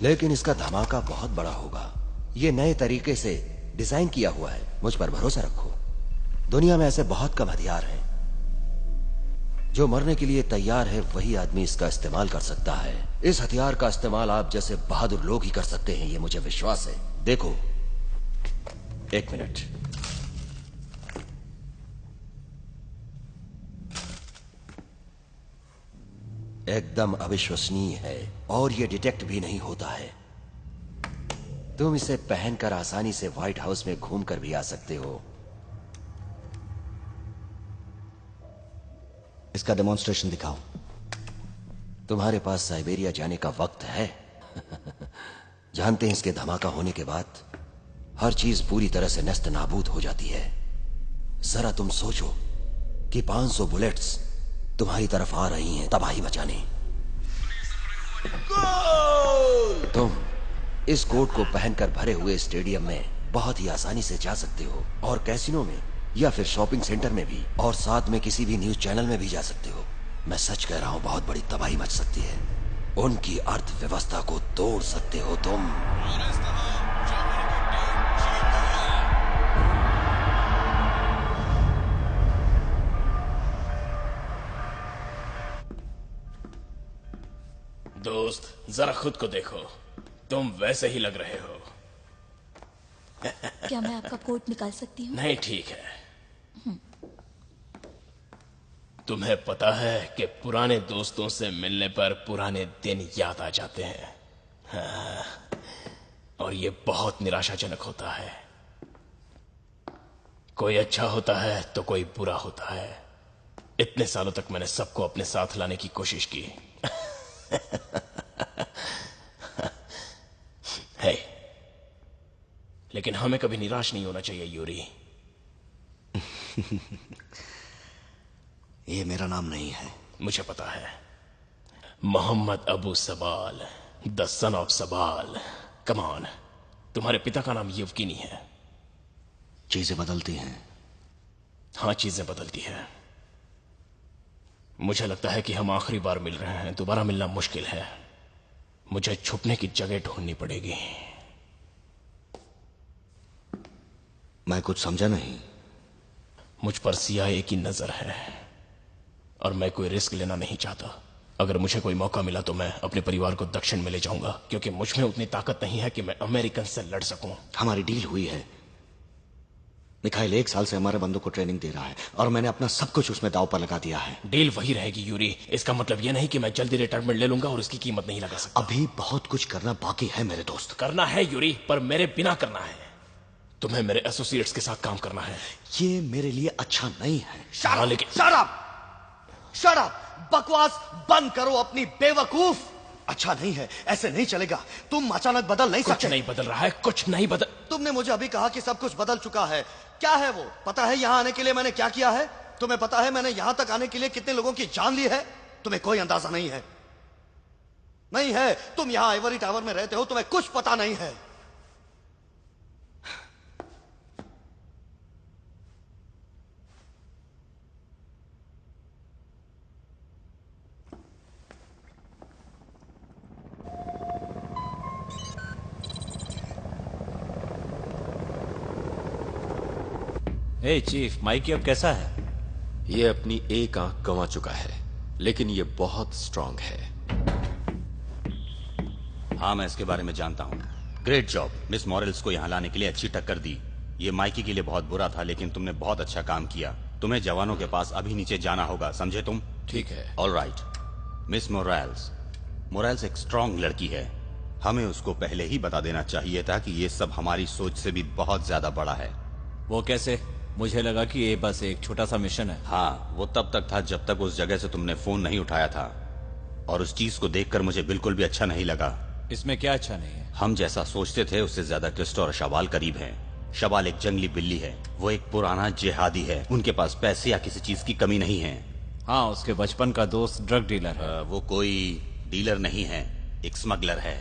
लेकिन इसका धमाका बहुत बड़ा होगा। ये नए तरीके से डिजाइन किया हुआ है, मुझ पर भरोसा रखो। दुनिया में ऐसे बहुत कम हथियार हैं। जो मरने के लिए तैयार है वही आदमी इसका इस्तेमाल कर सकता है। इस हथियार का इस्तेमाल आप जैसे बहादुर लोग ही कर सकते हैं, ये मुझे विश्वास है। देखो, एक मिनट। एकदम अविश्वसनीय है और ये डिटेक्ट भी नहीं होता है। तुम इसे पहनकर आसानी से व्हाइट हाउस में घूमकर भी आ सकते हो। इसका डेमोन्स्ट्रेशन दिखाओ। तुम्हारे पास साइबेरिया जाने का वक्त है? जानते हैं इसके धमाका होने के बाद हर चीज पूरी तरह से नष्ट नाबूद हो जाती है। जरा तुम सोचो कि 500 बुलेट्स तुम्हारी तरफ आ रही हैं तबाही मचाने। तुम इस कोट को पहनकर भरे हुए स्टेडियम में बहुत ही आसानी से जा सकते हो, और कैसीनो में या फिर शॉपिंग सेंटर में भी, और साथ में किसी भी न्यूज चैनल में भी जा सकते हो। मैं सच कह रहा हूं, बहुत बड़ी तबाही मच सकती है। उनकी अर्थव्यवस्था को तोड़ सकते हो तुम। दोस्त, जरा खुद को देखो, तुम वैसे ही लग रहे हो। क्या मैं आपका कोट निकाल सकती हूँ? नहीं, ठीक है। तुम्हें पता है कि पुराने दोस्तों से मिलने पर पुराने दिन याद आ जाते हैं। हाँ, और ये बहुत निराशाजनक होता है। कोई अच्छा होता है तो कोई बुरा होता है। इतने सालों तक मैंने सबको अपने साथ लाने की कोशिश की। है, लेकिन हमें कभी निराश नहीं होना चाहिए यूरी। ये मेरा नाम नहीं है। मुझे पता है। Mohammad Abu Sabal, the son of Sabal. Come on, तुम्हारे पिता का नाम यवकीनी है। चीजें बदलती हैं। हाँ, चीजें बदलती हैं। मुझे लगता है कि हम आखिरी बार मिल रहे हैं। दोबारा मिलना मुश्किल है। मुझे छुपने की जगह ढूंढनी पड़ेगी। मैं कुछ समझा नहीं। मुझ पर CIA की नजर है और मैं कोई रिस्क लेना नहीं चाहता। अगर मुझे कोई मौका मिला तो मैं अपने परिवार को दक्षिण में ले जाऊंगा, क्योंकि मुझ में उतनी ताकत नहीं है कि मैं अमेरिकन से लड़ सकूं। हमारी डील हुई है। मिखाइल 1 साल से हमारे बंदों को ट्रेनिंग दे रहा है और मैंने अपना सब कुछ उसमें दांव पर लगा दिया है। डील वही रहेगी यूरी। इसका मतलब यह नहीं कि मैं जल्दी रिटायरमेंट ले लूंगा और उसकी कीमत नहीं लगा सकता। अभी बहुत कुछ करना बाकी है मेरे दोस्त। करना है यूरी, पर मेरे बिना करना है। तुम्हें मेरे एसोसिएट्स के साथ काम करना है। ये मेरे लिए अच्छा नहीं है। Shut up! बकवास बंद करो अपनी बेवकूफ। अच्छा नहीं है, ऐसे नहीं चलेगा। तुम अचानक बदल नहीं सकते। कुछ नहीं बदल रहा है, कुछ नहीं बदल। तुमने मुझे अभी कहा कि सब कुछ बदल चुका है। क्या है वो? पता है यहां आने के लिए मैंने क्या किया है? तुम्हें पता है मैंने यहां तक आने के लिए कितने लोगों की जान ली है? तुम्हें कोई अंदाजा नहीं है। नहीं है। तुम यहां आइवरी टावर में रहते हो, तुम्हें कुछ पता नहीं है। ए चीफ, माइकी अब कैसा है? ये अपनी एक आंख गंवा चुका है, लेकिन ये बहुत स्ट्रांग है। हाँ, मैं इसके बारे में जानता हूँ। Great job. मिस मॉरेल्स को यहाँ लाने के लिए अच्छी टक्कर दी। ये माइकी के लिए बहुत बुरा था, लेकिन तुमने बहुत अच्छा काम किया। तुम्हें जवानों के पास अभी नीचे जाना होगा, समझे तुम? ठीक है। All right. मिस मोरेल्स एक स्ट्रांग लड़की है। हमें उसको पहले ही बता देना चाहिए था कि ये सब हमारी सोच से भी बहुत ज्यादा बड़ा है। वो कैसे? मुझे लगा कि ये बस एक छोटा सा मिशन है। हाँ, वो तब तक था जब तक उस जगह से तुमने फोन नहीं उठाया था, और उस चीज को देखकर मुझे बिल्कुल भी अच्छा नहीं लगा। इसमें क्या अच्छा नहीं है? हम जैसा सोचते थे उससे ज्यादा क्रिस्टो और शबाल करीब हैं। शबाल एक जंगली बिल्ली है, वो एक पुराना जिहादी है। उनके पास पैसे या किसी चीज की कमी नहीं है। हाँ, उसके बचपन का दोस्त ड्रग डीलर है। वो कोई डीलर नहीं है, एक स्मगलर है।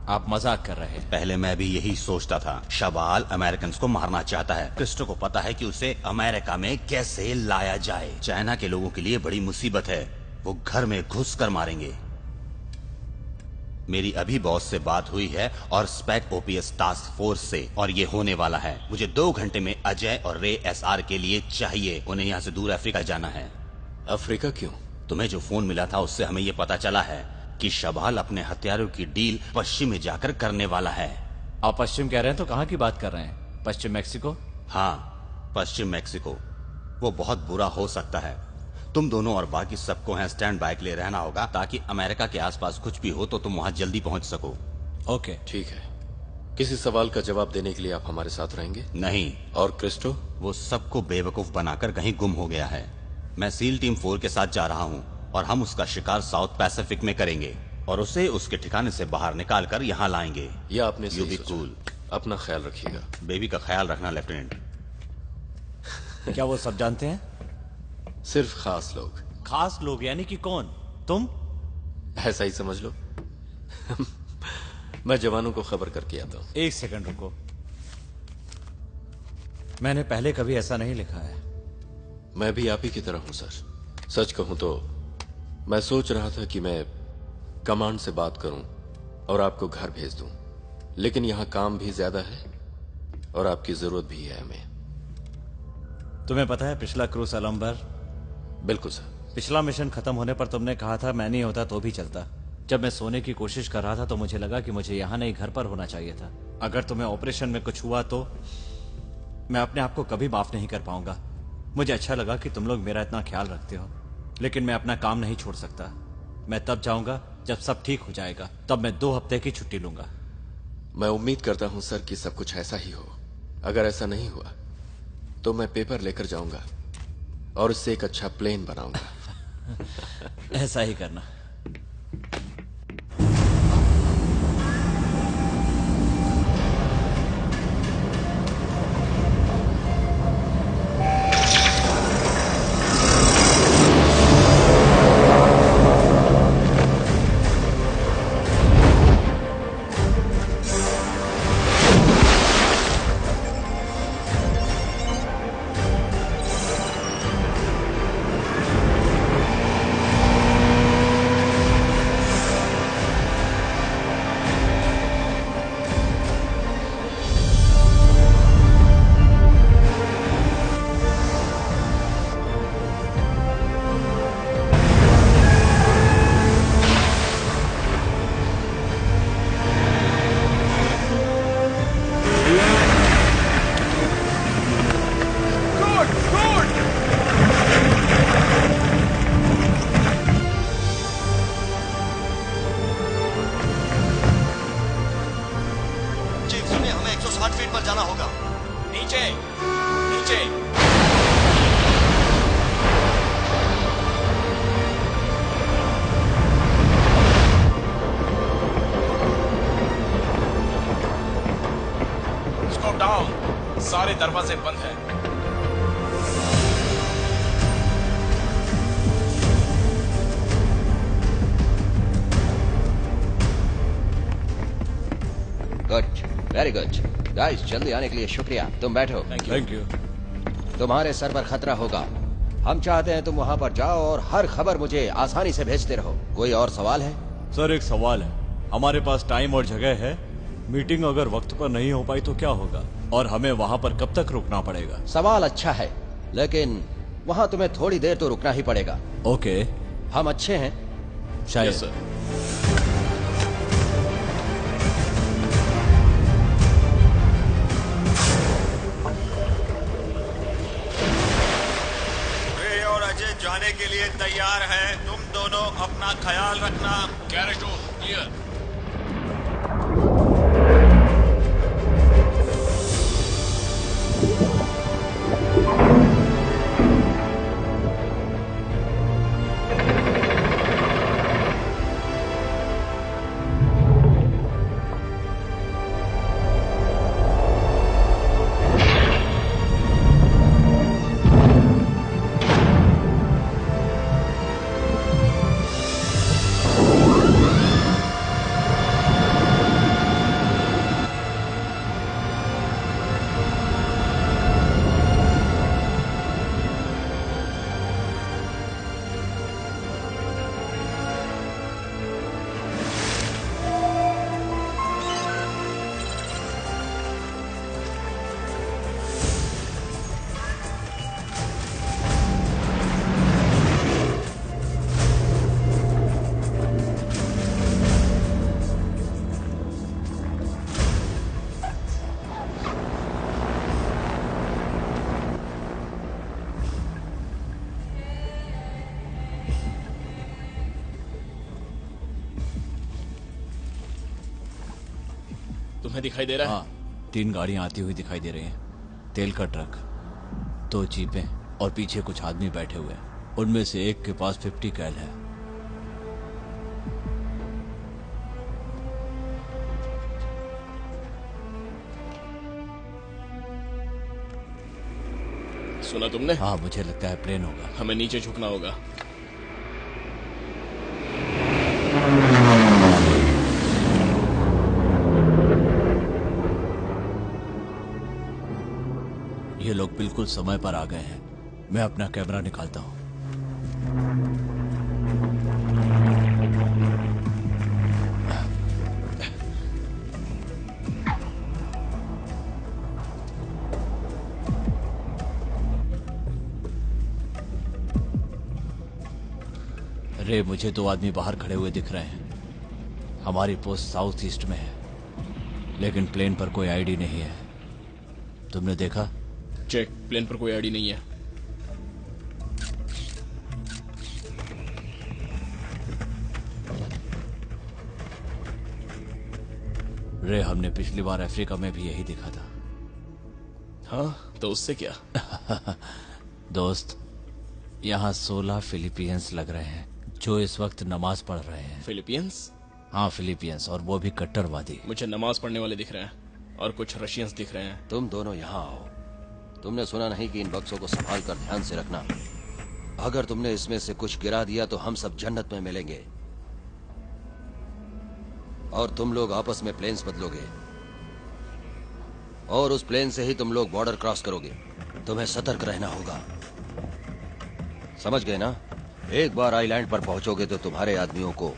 आप मजाक कर रहे हैं? पहले मैं भी यही सोचता था। शबाल अमेरिकन को मारना चाहता है। क्रिस्टो को पता है कि उसे अमेरिका में कैसे लाया जाए। चाइना के लोगों के लिए बड़ी मुसीबत है, वो घर में घुस कर मारेंगे। मेरी अभी बॉस से बात हुई है और स्पेक ओपीएस टास्क फोर्स से, और ये होने वाला है। मुझे 2 घंटे में अजय और रे एसआर के लिए चाहिए। उन्हें यहाँ से दूर अफ्रीका जाना है। अफ्रीका क्यों? तुम्हें जो फोन मिला था उससे हमें ये पता चला है कि शबाल अपने हथियारों की डील पश्चिम में जाकर करने वाला है। आप पश्चिम कह रहे हैं तो कहाँ की बात कर रहे हैं? पश्चिम मैक्सिको? हाँ, पश्चिम मैक्सिको। वो बहुत बुरा हो सकता है। तुम दोनों और बाकी सबको हैं स्टैंड बाय के लिए रहना होगा, ताकि अमेरिका के आसपास कुछ भी हो तो तुम वहां जल्दी पहुंच सको। ओके, ठीक है। किसी सवाल का जवाब देने के लिए आप हमारे साथ रहेंगे? नहीं। और क्रिस्टो? वो सबको बेवकूफ बनाकर कहीं गुम हो गया है। मैं सील टीम 4 के साथ जा रहा हूँ, और हम उसका शिकार साउथ पैसिफिक में करेंगे और उसे उसके ठिकाने से बाहर निकाल कर यहाँ लाएंगे। यह आपने यू बी कूल। अपना ख्याल रखिएगा। बेबी का ख्याल रखना लेफ्टिनेंट। क्या वो सब जानते हैं? सिर्फ खास लोग। खास लोग यानी कि कौन? तुम? ऐसा ही समझ लो। मैं जवानों को खबर करके आता हूँ। 1 सेकंड रुको। मैंने पहले कभी ऐसा नहीं लिखा है। मैं भी आप ही की तरह हूं सर। सच कहूं तो मैं सोच रहा था कि मैं कमांड से बात करूं और आपको घर भेज दूं, लेकिन यहां काम भी ज्यादा है और आपकी जरूरत भी है हमें। तुम्हें पता है पिछला क्रू सलम्बर? बिल्कुल सर। पिछला मिशन खत्म होने पर तुमने कहा था मैं नहीं होता तो भी चलता। जब मैं सोने की कोशिश कर रहा था तो मुझे लगा कि मुझे यहाँ नहीं घर पर होना चाहिए था। अगर तुम्हें ऑपरेशन में कुछ हुआ तो मैं अपने आप को कभी माफ नहीं कर पाऊंगा। मुझे अच्छा लगा कि तुम लोग मेरा इतना ख्याल रखते हो, लेकिन मैं अपना काम नहीं छोड़ सकता। मैं तब जाऊंगा जब सब ठीक हो जाएगा, तब मैं 2 हफ्ते की छुट्टी लूंगा। मैं उम्मीद करता हूं सर कि सब कुछ ऐसा ही हो। अगर ऐसा नहीं हुआ तो मैं पेपर लेकर जाऊंगा और इससे एक अच्छा प्लेन बनाऊंगा। ऐसा ही करना। सारे दरवाजे बंद हैं। Good, very good guys. जल्दी आने के लिए शुक्रिया। तुम बैठो। Thank you. तुम्हारे सर पर खतरा होगा। हम चाहते हैं तुम वहां पर जाओ और हर खबर मुझे आसानी से भेजते रहो। कोई और सवाल है? सर एक सवाल है। हमारे पास टाइम और जगह है। मीटिंग अगर वक्त पर नहीं हो पाई तो क्या होगा? और हमें वहां पर कब तक रुकना पड़ेगा? सवाल अच्छा है, लेकिन वहां तुम्हें थोड़ी देर तो रुकना ही पड़ेगा। ओके। हम अच्छे हैं? शायद। Yes sir. रे और अजय जाने के लिए तैयार है। तुम दोनों अपना ख्याल रखना। Garage door clear. तुम्हें दिखाई दे रहा है? हाँ, 3 गाड़ियां आती हुई दिखाई दे रही हैं। तेल का ट्रक, 2 जीपें और पीछे कुछ आदमी बैठे हुए हैं। उनमें से एक के पास 50 कैल है। सुना तुमने? हाँ, मुझे लगता है प्लेन होगा। हमें नीचे झुकना होगा। ये लोग बिल्कुल समय पर आ गए हैं। मैं अपना कैमरा निकालता हूँ। रे, मुझे 2 आदमी बाहर खड़े हुए दिख रहे हैं। हमारी पोस्ट साउथ ईस्ट में है, लेकिन प्लेन पर कोई आईडी नहीं है। तुमने देखा? चेक, प्लेन पर कोई आईडी नहीं है। रे, हमने पिछली बार अफ्रीका में भी यही देखा था। हाँ, तो उससे क्या? दोस्त, यहाँ 16 फिलीपियंस लग रहे हैं जो इस वक्त नमाज पढ़ रहे हैं। फिलीपियंस? हाँ, फिलीपियंस, और वो भी कट्टरवादी। मुझे नमाज पढ़ने वाले दिख रहे हैं और कुछ रशियंस दिख रहे हैं। तुम दोनों यहाँ आओ। तुमने सुना नहीं कि इन बक्सों को संभाल कर ध्यान से रखना। अगर तुमने इसमें से कुछ गिरा दिया तो हम सब जन्नत में मिलेंगे। और तुम लोग आपस में प्लेन्स बदलोगे और उस प्लेन से ही तुम लोग बॉर्डर क्रॉस करोगे। तुम्हें सतर्क रहना होगा, समझ गए ना? एक बार आइलैंड पर पहुंचोगे तो तुम्हारे आदमियों को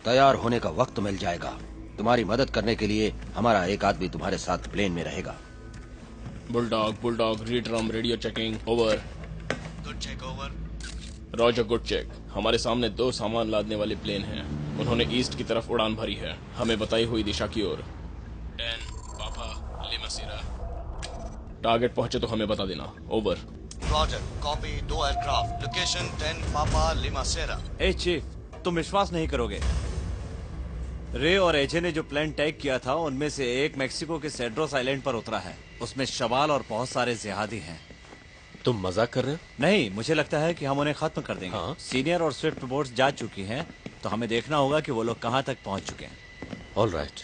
तैयार होने का वक्त मिल जाएगा। तुम्हारी मदद करने के लिए हमारा एक आदमी तुम्हारे साथ प्लेन में रहेगा। Bulldog, read drum, radio checking, over. Good check, over. Roger, good check. हमारे सामने 2 सामान लादने वाले प्लेन हैं। उन्होंने ईस्ट की तरफ उड़ान भरी है, हमें बताई हुई दिशा की ओर। 10 पापा लिमा सीरा। टारगेट पहुंचे तो हमें बता देना। Over. Roger, copy. 2 aircraft, location 10 पापा लिमा सेरा। ए चीफ, तुम विश्वास नहीं करोगे। रे और एजे ने जो प्लेन टैग किया था उनमें से एक मेक्सिको के सेड्रोस आइलैंड पर उतरा है। उसमें शवाल और बहुत सारे जिहादी हैं। तुम मजाक कर रहे हो? नहीं, मुझे लगता है कि हम उन्हें खत्म कर देंगे। हाँ? सीनियर और स्विफ्ट बोट्स जा चुकी हैं, तो हमें देखना होगा कि वो लोग कहां तक पहुंच चुके हैं। All right.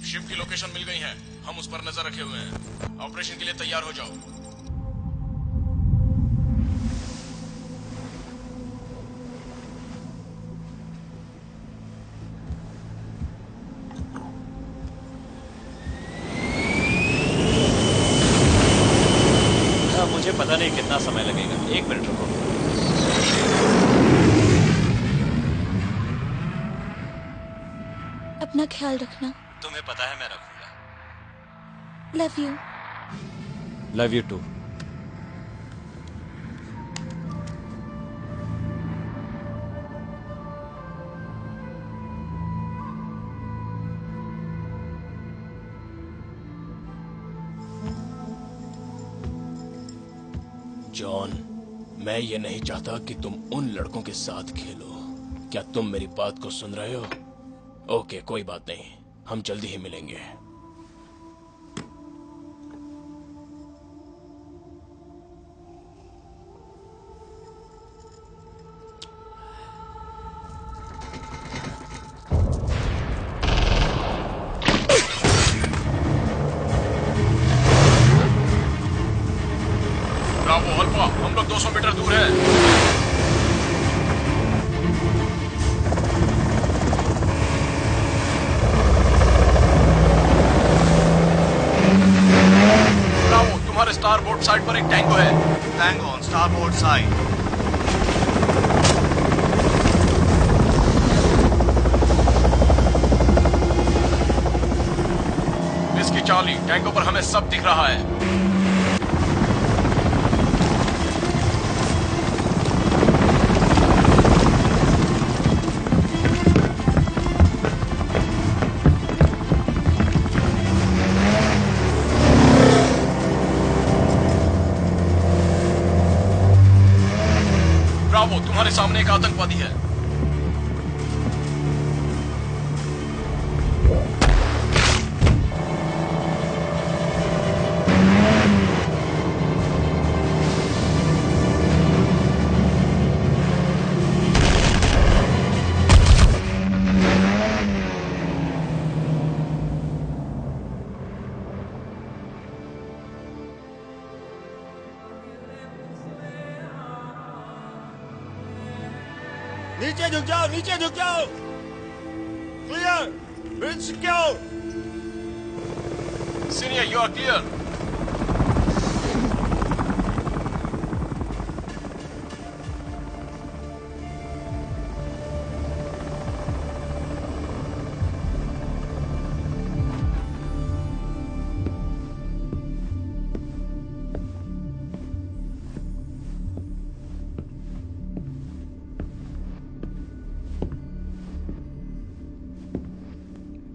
शिप की लोकेशन मिल गई है, हम उस पर नजर रखे हुए हैं। ऑपरेशन के लिए तैयार हो जाओ। मुझे पता नहीं कितना समय लगेगा। 1 मिनट रुको। अपना ख्याल रखना। तुम्हें पता है मैं रखूंगा। Love you. Love you too. John, मैं ये नहीं चाहता कि तुम उन लड़कों के साथ खेलो। क्या तुम मेरी बात को सुन रहे हो? ओके, कोई बात नहीं, हम जल्दी ही मिलेंगे। ब्रावो अल्फा, हम लोग 200 मीटर दूर है। ब्रावो, तुम्हारे स्टारबोर्ड साइड पर एक टैंगो है। Tango on starboard side. इसकी चार्ली, टैंगो पर हमें सब दिख रहा है। ब्रावो, तुम्हारे सामने एक आतंकवादी है। नीचे झुक जाओ, नीचे झुक जाओ। Clear, bridge secure. Senior, you are clear.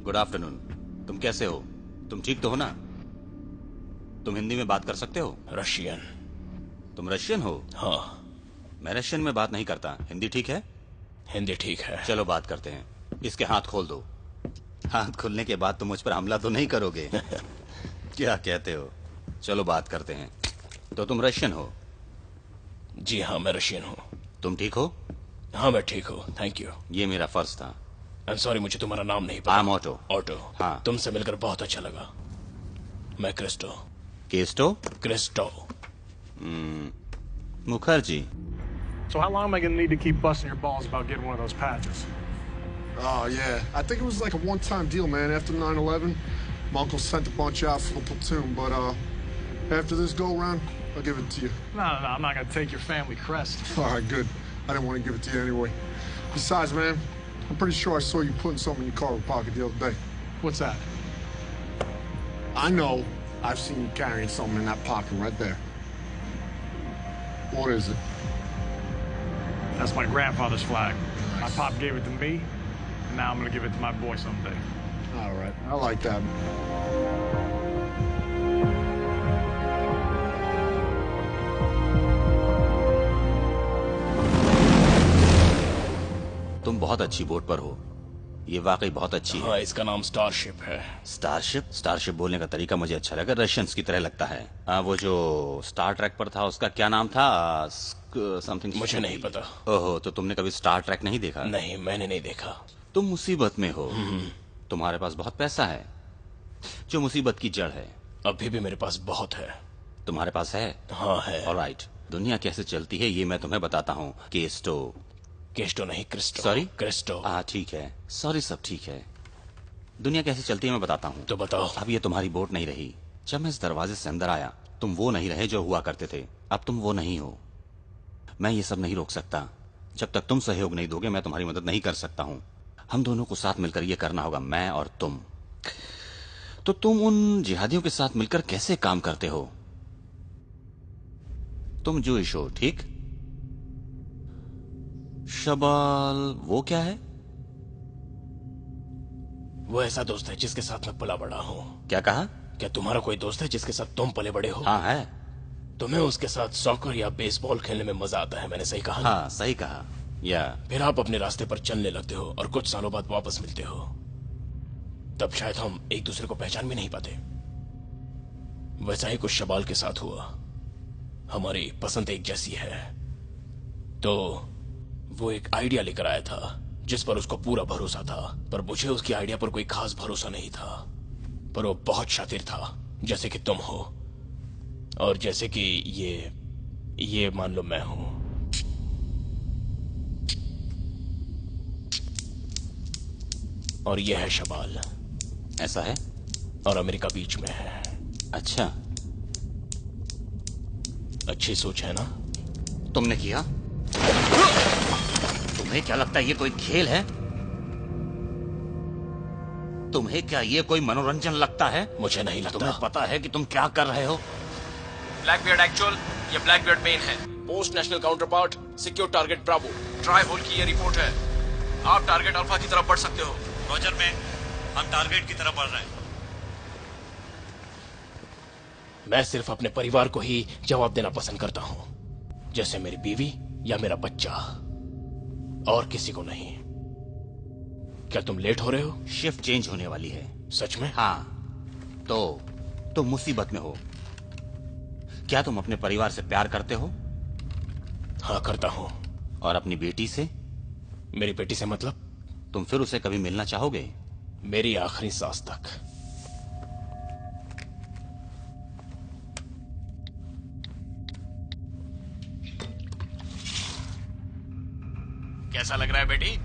Good afternoon. तुम कैसे हो? तुम ठीक तो हो ना? तुम हिंदी में बात कर सकते हो? रशियन। तुम रशियन हो? हाँ। मैं रशियन में बात नहीं करता। हिंदी ठीक है? हिंदी ठीक है। चलो बात करते हैं। इसके हाथ खोल दो। हाथ खोलने के बाद तुम मुझ पर हमला तो नहीं करोगे? क्या कहते हो? चलो बात करते हैं। तो तुम रशियन हो? जी हाँ, मैं रशियन हूँ। तुम ठीक हो? हाँ, मैं ठीक हूँ, थैंक यू। ये मेरा फर्ज था। I'm sorry, मुझे तुम्हारा नाम नहीं पता। I'm Otto। ऑटो। हाँ। तुमसे मिलकर बहुत अच्छा लगा। मैं Kristo. Kesto? Kristo. Mukherjee. So how long am I going to need to keep busting your balls about getting one of those patches? Oh, yeah. I think it was like a one-time deal, man. After 9/11, my uncle sent a bunch out for the platoon, but after this go-round, I'll give it to you. No, I'm not going to take your family crest. All right, good. I didn't want to give it to you anyway. Besides, man, I'm pretty sure I saw you putting something in your cargo pocket the other day. What's that? I know. I've seen you carrying something in that pocket right there. What is it? That's my grandfather's flag. My pop gave it to me, and now I'm going to give it to my boy someday. All right. I like that. तुम बहुत अच्छी boat पर हो। ये वाकई बहुत अच्छी है। हाँ, इसका नाम स्टारशिप है। स्टारशिप? स्टारशिप बोलने का तरीका मुझे अच्छा लगा, रशियंस की तरह लगता है। वो जो स्टार ट्रैक पर था उसका क्या नाम था? समथिंग। मुझे नहीं पता। ओहो, तो तुमने कभी स्टार ट्रैक नहीं देखा? नहीं, मैंने नहीं देखा। तुम मुसीबत में हो। तुम्हारे पास बहुत पैसा है, जो मुसीबत की जड़ है। अभी भी मेरे पास बहुत है। तुम्हारे पास है? हाँ है। ऑलराइट। दुनिया कैसे चलती है ये मैं तुम्हें बताता हूँ। केस्टो। केस्टो नहीं, क्रिस्टो। सॉरी? क्रिस्टो। हाँ ठीक है, सॉरी, सब ठीक है। दुनिया कैसे चलती है मैं बताता हूँ। तो बताओ। अब ये तुम्हारी बोट नहीं रही। जब मैं इस दरवाजे से अंदर आया, तुम वो नहीं रहे जो हुआ करते थे। अब तुम वो नहीं हो। मैं ये सब नहीं रोक सकता। जब तक तुम सहयोग नहीं दोगे मैं तुम्हारी मदद नहीं कर सकता हूँ। हम दोनों को साथ मिलकर ये करना होगा, मैं और तुम। तो तुम उन जिहादियों के साथ मिलकर कैसे काम करते हो? तुम जूइश हो, ठीक? शबाल वो क्या है? वो ऐसा दोस्त है जिसके साथ मैं पला बड़ा हूँ। क्या कहा? क्या तुम्हारा कोई दोस्त है जिसके साथ तुम पले बड़े हो? हाँ है। तुम्हें उसके साथ सॉकर या बेसबॉल खेलने में मजा आता है, मैंने सही कहा ना? हाँ सही कहा। या फिर आप अपने रास्ते पर चलने लगते हो और कुछ सालों बाद वापस मिलते हो। तब शायद हम एक दूसरे को पहचान भी नहीं पाते। वैसा ही कुछ शबाल के साथ हुआ। हमारी पसंद एक जैसी है, तो वो एक आइडिया लेकर आया था जिस पर उसको पूरा भरोसा था, पर मुझे उसकी आइडिया पर कोई खास भरोसा नहीं था। पर वो बहुत शातिर था, जैसे कि तुम हो, और जैसे कि ये मान लो मैं हूं। और ये है शबाल। ऐसा है? और अमेरिका बीच में है। अच्छा, अच्छी सोच है ना? तुमने किया? तुम्हें क्या लगता है ये कोई खेल है? तुम्हें क्या ये कोई मनोरंजन लगता है? मुझे नहीं लगता। तुम्हें पता है कि तुम क्या कर रहे हो? ब्लैकबियर्ड एक्चुअल, ये ब्लैकबियर्ड मेन है। Post national counter part, secure target bravo. Try hole की ये रिपोर्ट है। आप टारगेट अल्फा की तरफ बढ़ सकते हो। रोजर में, हम टारगेट की तरफ बढ़ रहे हैं। मैं सिर्फ अपने परिवार को ही जवाब देना पसंद करता हूं, जैसे मेरी बीवी या मेरा बच्चा, और किसी को नहीं। क्या तुम लेट हो रहे हो? शिफ्ट चेंज होने वाली है। सच में? हाँ। तो तुम मुसीबत में हो। क्या तुम अपने परिवार से प्यार करते हो? हाँ करता हूं। और अपनी बेटी से? मेरी बेटी से मतलब? तुम फिर उसे कभी मिलना चाहोगे? मेरी आखिरी सांस तक। कैसा लग रहा है बेटी?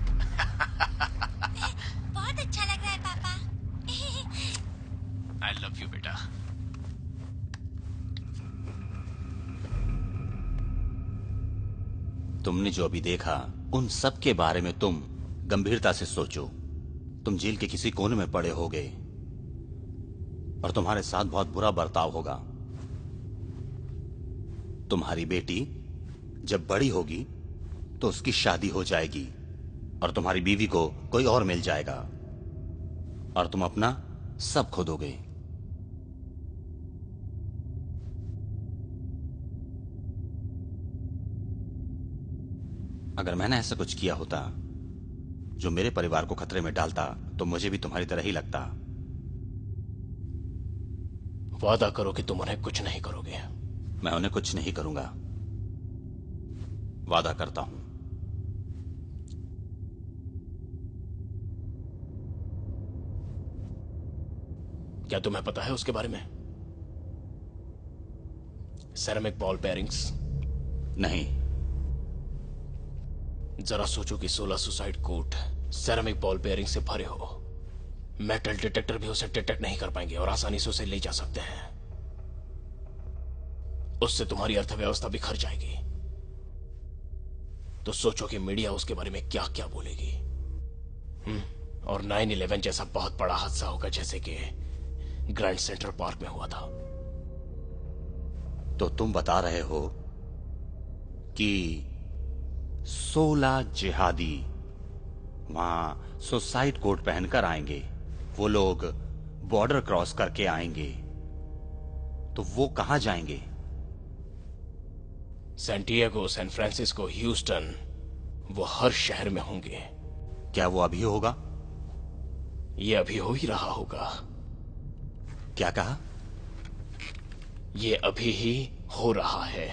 बहुत अच्छा लग रहा है पापा। आई लव यू बेटा। तुमने जो अभी देखा, उन सब के बारे में तुम गंभीरता से सोचो। तुम जेल के किसी कोने में पड़े होगे और तुम्हारे साथ बहुत बुरा बर्ताव होगा। तुम्हारी बेटी जब बड़ी होगी तो उसकी शादी हो जाएगी और तुम्हारी बीवी को कोई और मिल जाएगा और तुम अपना सब खो दोगे। अगर मैंने ऐसा कुछ किया होता जो मेरे परिवार को खतरे में डालता, तो मुझे भी तुम्हारी तरह ही लगता। वादा करो कि तुम उन्हें कुछ नहीं करोगे। मैं उन्हें कुछ नहीं करूंगा, वादा करता हूं। क्या तुम्हें पता है उसके बारे में? Ceramic ball bearings? नहीं। जरा सोचो कि 16 suicide coat ceramic ball bearing से भरे हो। मेटल डिटेक्टर भी उसे डिटेक्ट नहीं कर पाएंगे और आसानी से उसे ले जा सकते हैं। उससे तुम्हारी अर्थव्यवस्था बिखर जाएगी। तो सोचो कि मीडिया उसके बारे में क्या क्या बोलेगी। और 9/11 जैसा बहुत बड़ा हादसा होगा, जैसे कि ग्रैंड सेंट्रल पार्क में हुआ था। तो तुम बता रहे हो कि 16 जिहादी वहां सुसाइड कोट पहनकर आएंगे। वो लोग बॉर्डर क्रॉस करके आएंगे, तो वो कहां जाएंगे? सैंटियागो, सैन फ्रांसिस्को, ह्यूस्टन, वो हर शहर में होंगे। क्या वो अभी होगा? ये अभी हो ही रहा होगा। क्या कहा? ये अभी ही हो रहा है।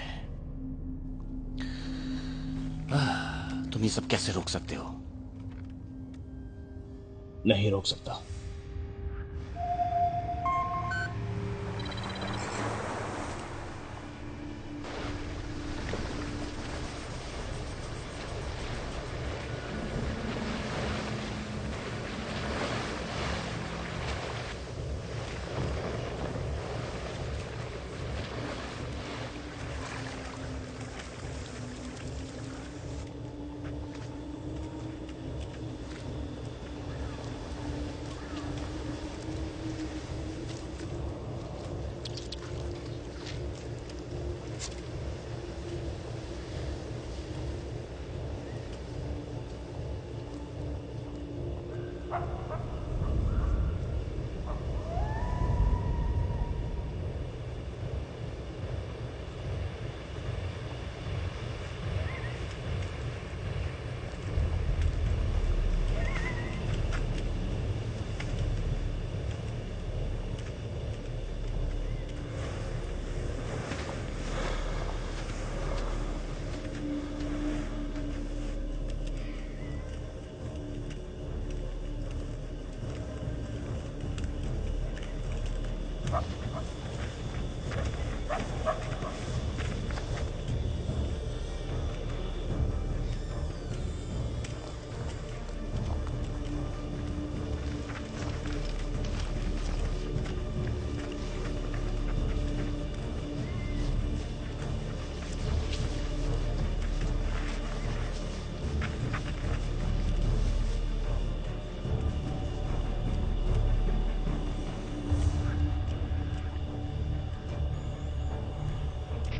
तुम ये सब कैसे रोक सकते हो? नहीं रोक सकता।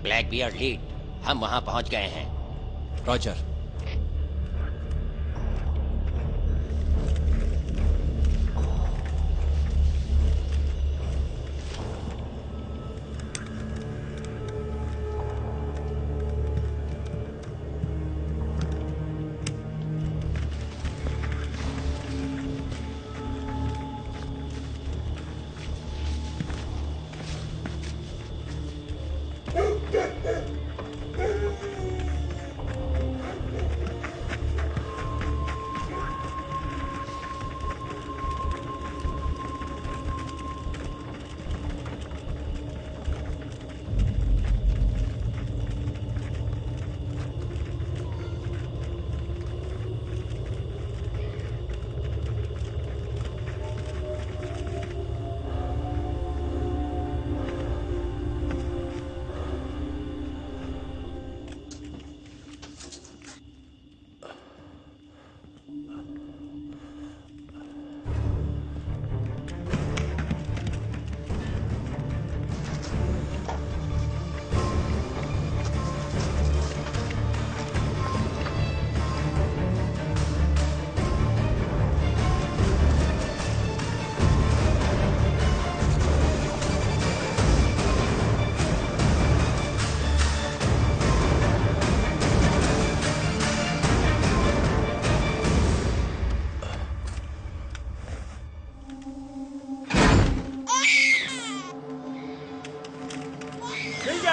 ब्लैक बियर्ड लीड, हम वहां पहुंच गए हैं। रॉजर।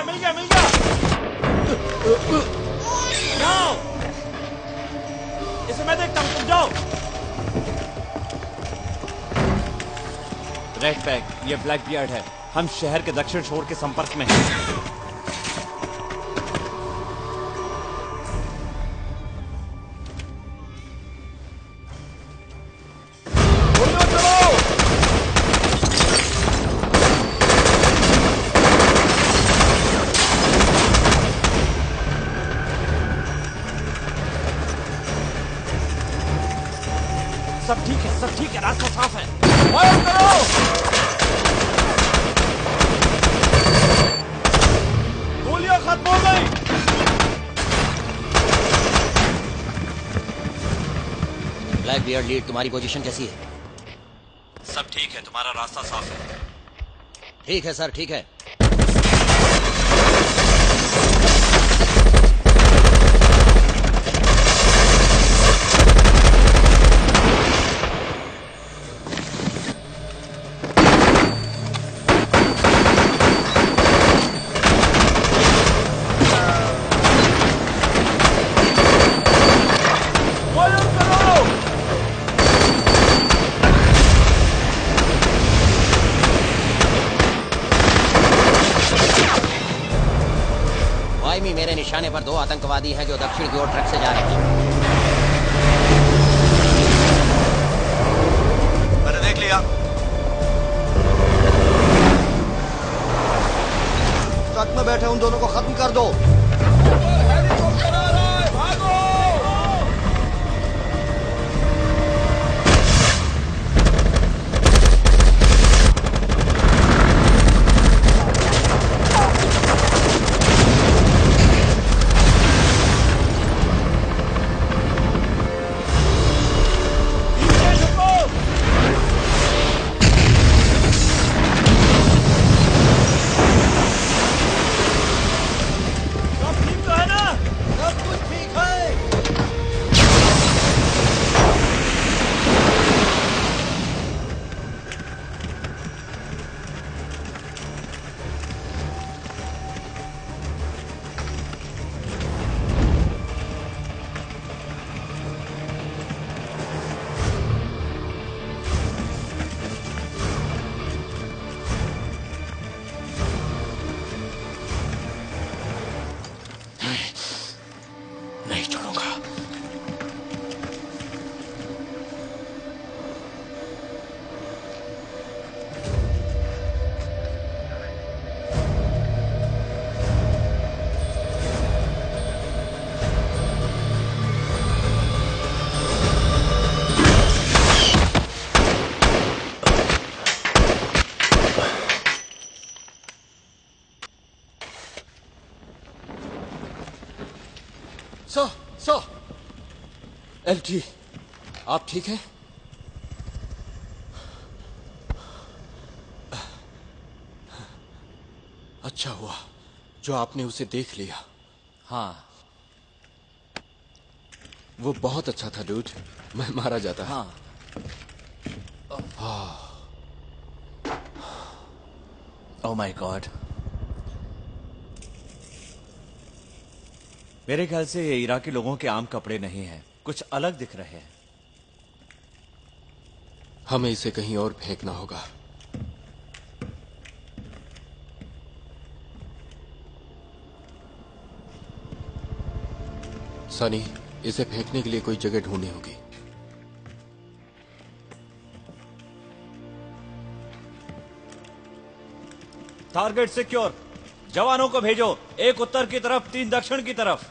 मिल गया जाओ, इसे मैं देखता हूं, तुम जाओ। रेड पैक, ये ब्लैक बियर्ड है। हम शहर के दक्षिण छोर के संपर्क में हैं। सब ठीक है, रास्ता साफ है। फायर करो! गोलियां खत्म हो गई। ब्लैक बियर्ड लीड, तुम्हारी पोजीशन कैसी है? सब ठीक है, तुम्हारा रास्ता साफ है। ठीक है सर, ठीक है। मेरे निशाने पर 2 आतंकवादी हैं जो दक्षिण की ओर ट्रक से जा रहे हैं। मैंने देख लिया। ट्रक में बैठे उन दोनों को खत्म कर दो। सर एलटी, आप ठीक हैं? अच्छा हुआ जो आपने उसे देख लिया। हाँ, वो बहुत अच्छा था डूड, मैं मारा जाता। हाँ। Oh my God. मेरे ख्याल से ये इराकी लोगों के आम कपड़े नहीं हैं, कुछ अलग दिख रहे हैं। हमें इसे कहीं और फेंकना होगा। सनी, इसे फेंकने के लिए कोई जगह ढूंढनी होगी। टारगेट सिक्योर, जवानों को भेजो, एक उत्तर की तरफ, 3 दक्षिण की तरफ।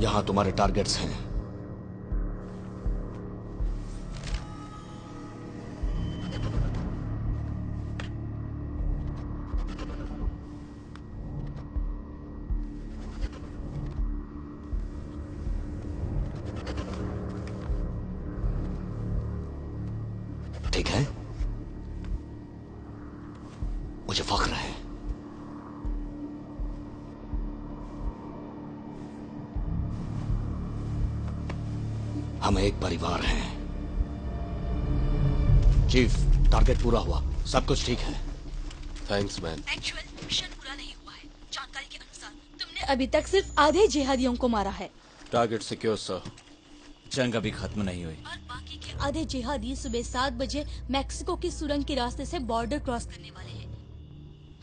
यहां तुम्हारे टारगेट्स हैं। ठीक है, मुझे फख्र है। हम एक परिवार हैं। चीफ, टारगेट पूरा हुआ, सब कुछ ठीक है। Thanks man. एक्चुअल मिशन पूरा नहीं हुआ है। जानकारी के अनुसार तुमने अभी तक सिर्फ आधे जिहादियों को मारा है। Target secure sir. जंग अभी खत्म नहीं हुई और बाकी के आधे जिहादी सुबह 7 बजे मैक्सिको की सुरंग के रास्ते से बॉर्डर क्रॉस करने वाले हैं।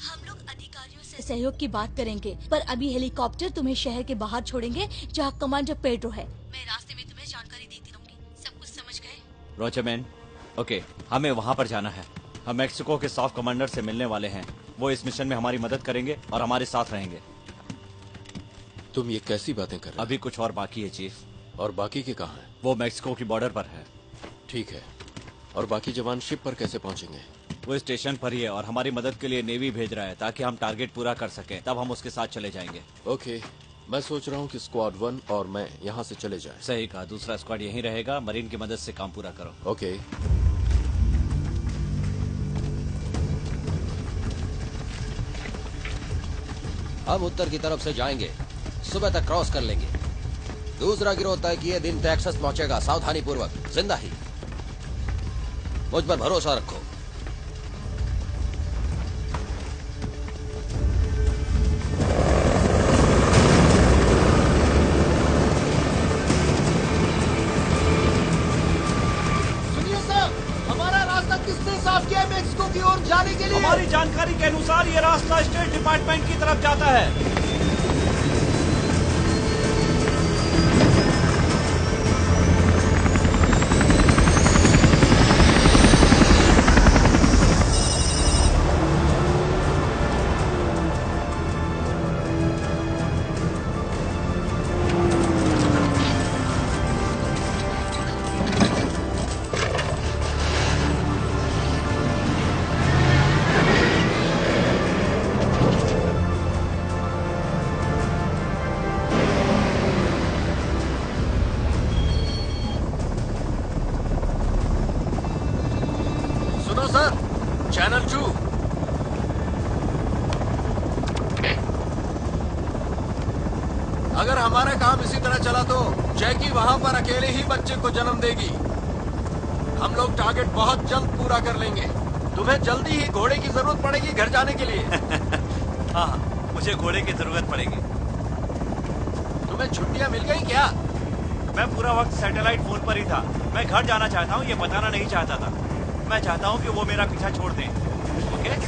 हम लोग अधिकारियों से सहयोग की बात करेंगे, पर अभी हेलीकॉप्टर तुम्हें शहर के बाहर छोड़ेंगे जहां कमांडर पेड्रो है। मैं रास्ते में तुम्हें जानकारी देती रहूंगी। सब कुछ समझ गए? रोजर मैन, ओके, हमें वहां पर जाना है। हम मैक्सिको के सॉफ्ट कमांडर से मिलने वाले हैं। वो इस मिशन में हमारी मदद करेंगे और हमारे साथ रहेंगे। तुम ये कैसी बातें कर रहे हो? अभी कुछ और बाकी है चीफ। और बाकी के कहाँ हैं? वो मैक्सिको की बॉर्डर पर है। ठीक है, और बाकी जवान शिप पर कैसे पहुंचेंगे? वो स्टेशन पर ही है और हमारी मदद के लिए नेवी भेज रहा है ताकि हम टारगेट पूरा कर सकें, तब हम उसके साथ चले जाएंगे। ओके, मैं सोच रहा हूँ कि स्क्वाड 1 और मैं यहाँ से चले जाएं। सही कहा, दूसरा स्क्वाड यहीं रहेगा। मरीन की मदद से काम पूरा करो। ओके। हम उत्तर की तरफ से जाएंगे, सुबह तक क्रॉस कर लेंगे। दूसरा गिरोह तय किए दिन टेक्सास पहुंचेगा, सावधानी पूर्वक, जिंदा ही। मुझ पर भरोसा रखो। सुनिए सर, हमारा रास्ता किसने साफ किया है मैक्सिको की ओर जाने के लिए? हमारी जानकारी के अनुसार ये रास्ता स्टेट डिपार्टमेंट की तरफ जाता है। सुनो सर, चैनल 2। अगर हमारा काम इसी तरह चला तो जैकी वहां पर अकेले ही बच्चे को जन्म देगी। हम लोग टारगेट बहुत जल्द पूरा कर लेंगे। तुम्हें जल्दी ही घोड़े की जरूरत पड़ेगी घर जाने के लिए। हाँ, मुझे घोड़े की जरूरत पड़ेगी। तुम्हें छुट्टियां मिल गई क्या? मैं पूरा वक्त सैटेलाइट फोन पर ही था। मैं घर जाना चाहता हूँ, ये बताना नहीं चाहता था। मैं चाहता हूँ कि वो मेरा पीछा छोड़ दें। ओके?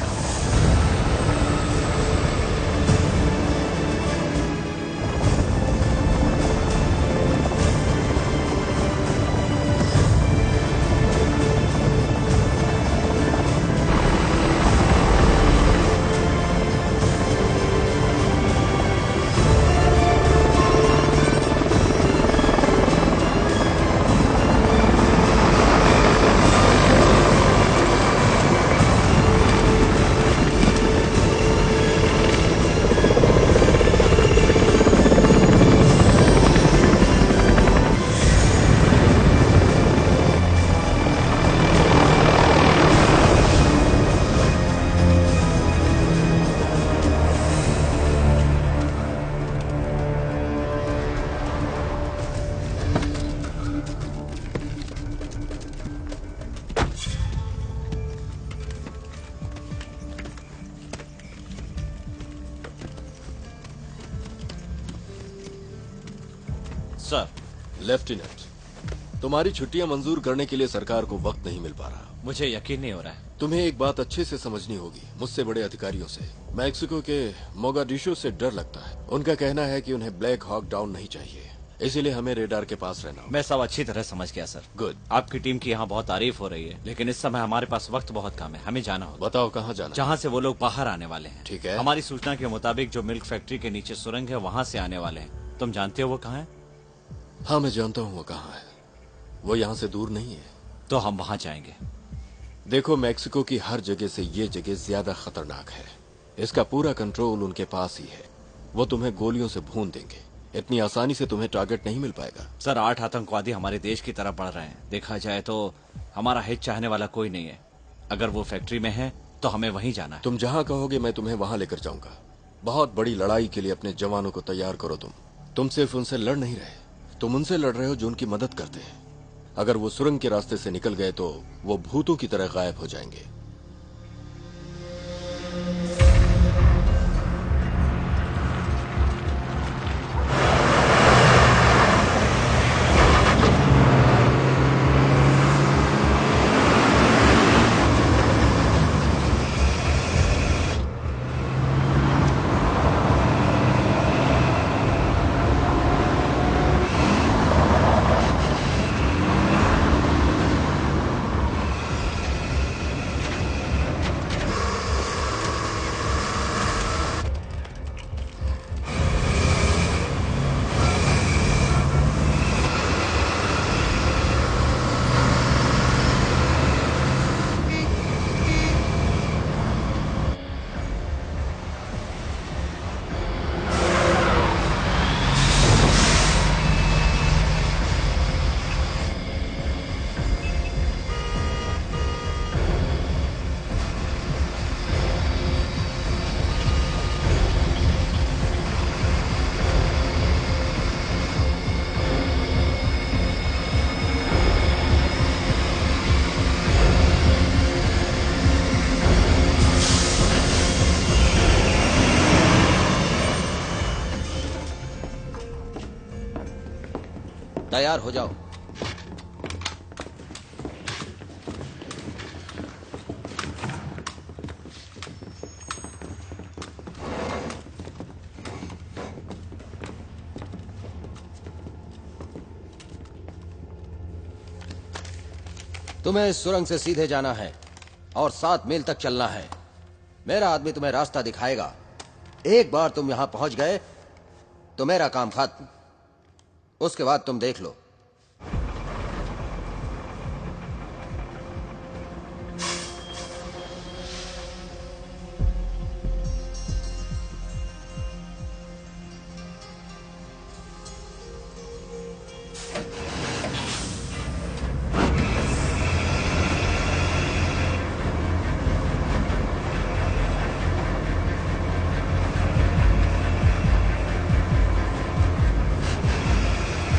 लेफ्टिनेंट, तुम्हारी छुट्टियां मंजूर करने के लिए सरकार को वक्त नहीं मिल पा रहा। मुझे यकीन नहीं हो रहा है। तुम्हें एक बात अच्छे से समझनी होगी, मुझसे बड़े अधिकारियों से। मैक्सिको के मोगाडिशो से डर लगता है। उनका कहना है कि उन्हें ब्लैक हॉक डाउन नहीं चाहिए, इसीलिए हमें रेडार के पास रहना होगा। मैं सब अच्छी तरह समझ गया सर। गुड। आपकी टीम की यहाँ बहुत तारीफ हो रही है, लेकिन इस समय हमारे पास वक्त बहुत कम है। हमें जाना होगा। बताओ कहाँ जाना? जहाँ से वो लोग बाहर आने वाले हैं। ठीक है। हमारी सूचना के मुताबिक जो मिल्क फैक्ट्री के नीचे सुरंग है, वहाँ से आने वाले हैं। तुम जानते हो वो कहाँ है? हाँ, मैं जानता हूँ वो कहाँ है। वो यहाँ से दूर नहीं है। तो हम वहाँ जाएंगे। देखो, मैक्सिको की हर जगह से ये जगह ज्यादा खतरनाक है। इसका पूरा कंट्रोल उनके पास ही है। वो तुम्हें गोलियों से भून देंगे। इतनी आसानी से तुम्हें टारगेट नहीं मिल पाएगा। सर, 8 आतंकवादी हमारे देश की तरफ बढ़ रहे हैं। देखा जाए तो हमारा हित चाहने वाला कोई नहीं है। अगर वो फैक्ट्री में है तो हमें वहीं जाना है। तुम जहाँ कहोगे मैं तुम्हें वहाँ लेकर जाऊंगा। बहुत बड़ी लड़ाई के लिए अपने जवानों को तैयार करो। तुम सिर्फ उनसे लड़ नहीं रहे, तुम उनसे लड़ रहे हो जो उनकी मदद करते हैं। अगर वो सुरंग के रास्ते से निकल गए तो वो भूतों की तरह गायब हो जाएंगे। तैयार हो जाओ। तुम्हें इस सुरंग से सीधे जाना है और 7 मील तक चलना है। मेरा आदमी तुम्हें रास्ता दिखाएगा। एक बार तुम यहां पहुंच गए तो मेरा काम खत्म। उसके बाद तुम देख लो।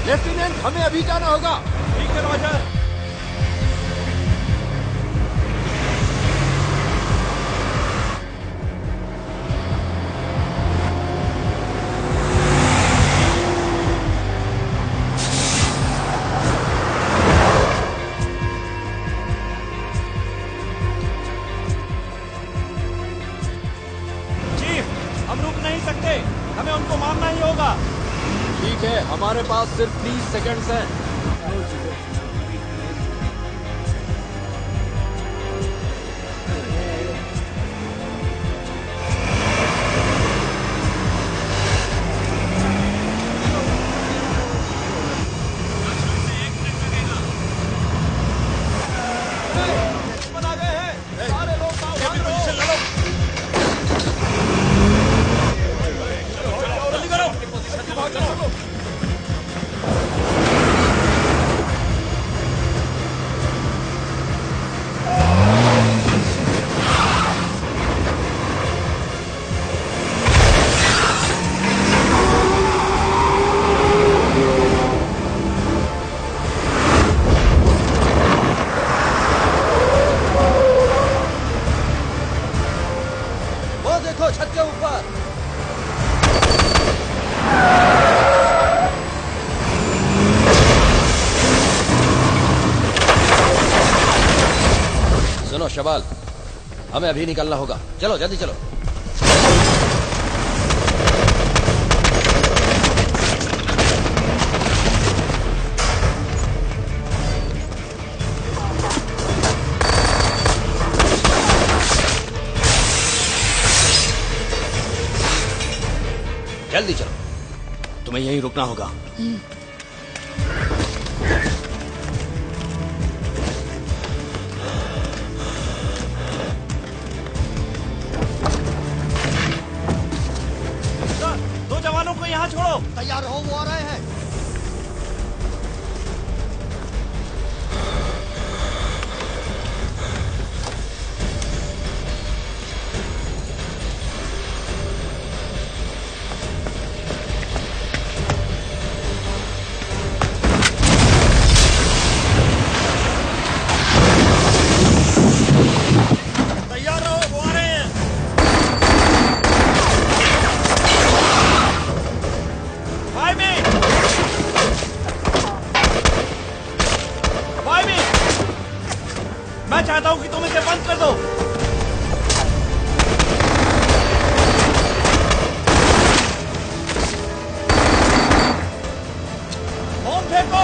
लेफ्टिनेंट, हमें अभी जाना होगा। ठीक है रॉजर। चीफ, हम रुक नहीं सकते। हमें उनको मारना ही होगा। ठीक है, हमारे पास सिर्फ 30 सेकंड्स हैं। सुनो शबाल, हमें अभी निकलना होगा। चलो जल्दी चलो। जल्दी चलो। तुम्हें यहीं रुकना होगा। दो जवानों को यहाँ छोड़ो। तैयार हो, वो आ रहे हैं। तैयार रहो, वो आ रहे हैं। मैं चाहता हूं कि तुम इसे बंद कर दो। बम फेंको।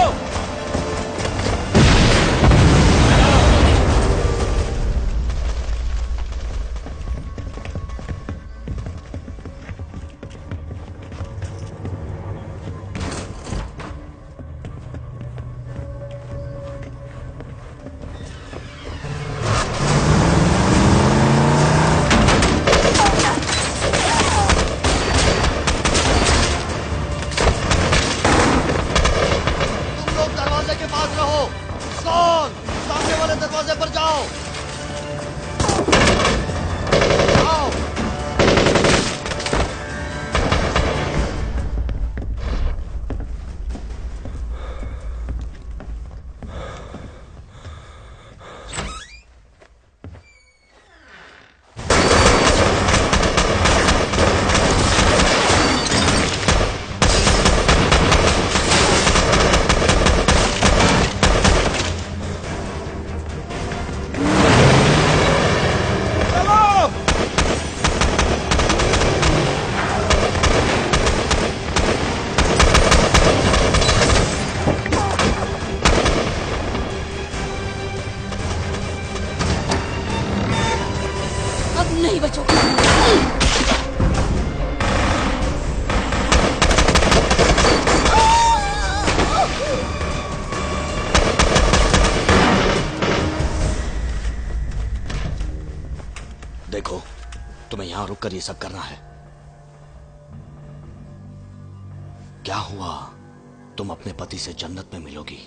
नहीं बचोगे। देखो, तुम्हें यहां रुककर ये सब करना है। क्या हुआ? तुम अपने पति से जन्नत में मिलोगी।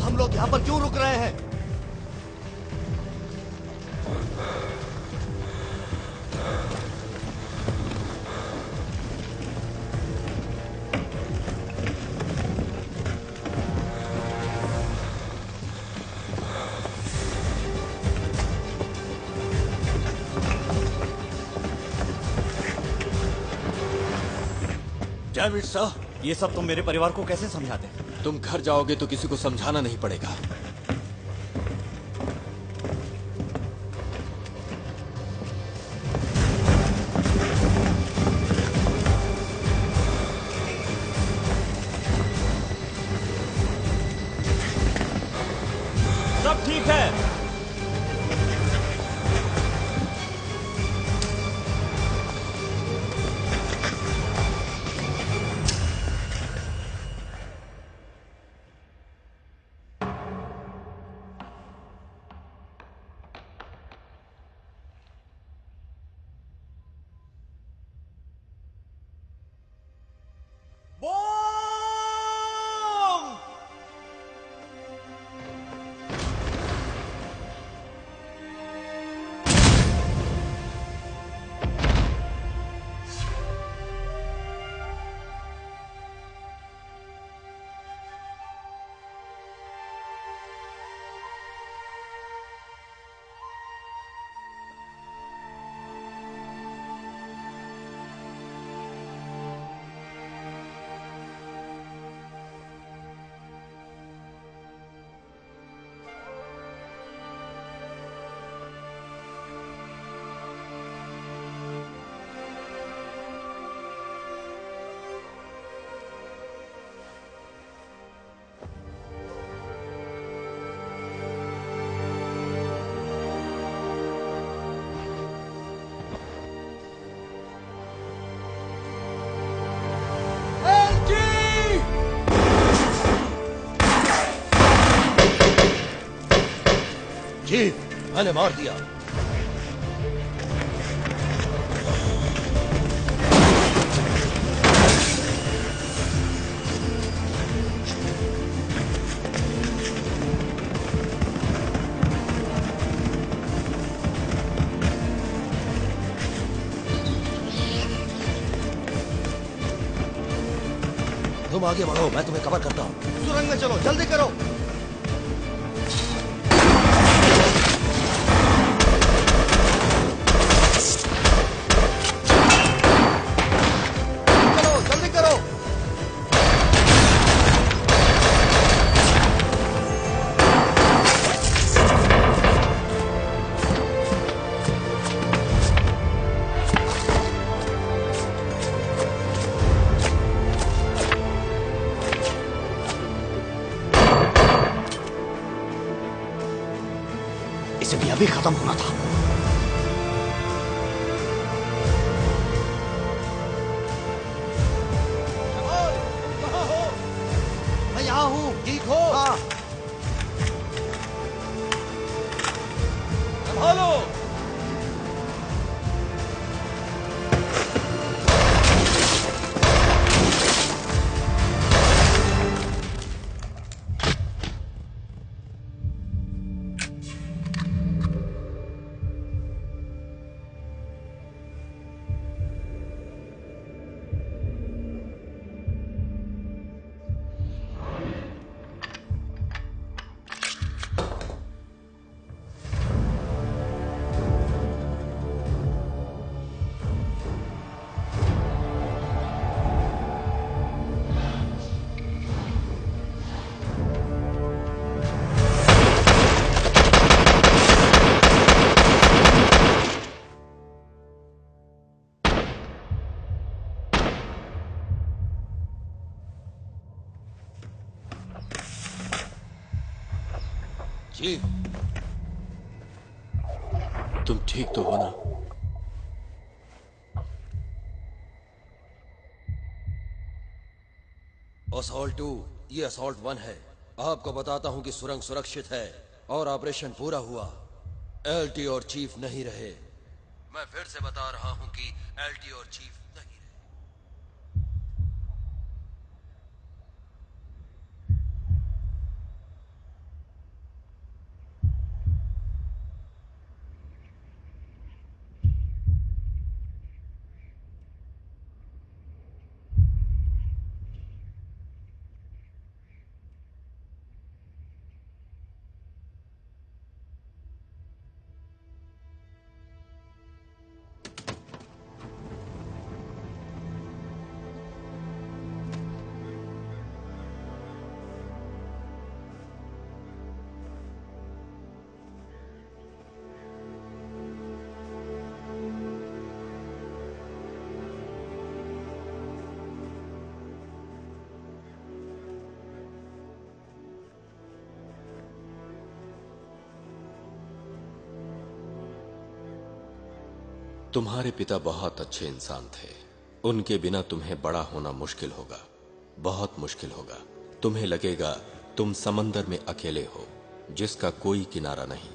हम लोग यहां पर क्यों रुक रहे हैं? डैम इट सर, ये सब तुम मेरे परिवार को कैसे समझाते? तुम घर जाओगे तो किसी को समझाना नहीं पड़ेगा। सब ठीक है। चीफ, मैंने मार दिया। तुम आगे बढ़ो, मैं तुम्हें कवर करता हूं। सुरंग में चलो, जल्दी करो। इसे भी अभी खत्म होना था। कहाँ हो? मैं यहाँ हूँ, ठीक हो? हाँ। संभालो। चीफ, तुम ठीक तो हो ना? असॉल्ट 2, ये असॉल्ट 1 है। आपको बताता हूं कि सुरंग सुरक्षित है और ऑपरेशन पूरा हुआ। एलटी और चीफ नहीं रहे। मैं फिर से बता रहा हूं कि एलटी और चीफ नहीं रहे। तुम्हारे पिता बहुत अच्छे इंसान थे। उनके बिना तुम्हें बड़ा होना मुश्किल होगा, बहुत मुश्किल होगा। तुम्हें लगेगा तुम समंदर में अकेले हो, जिसका कोई किनारा नहीं।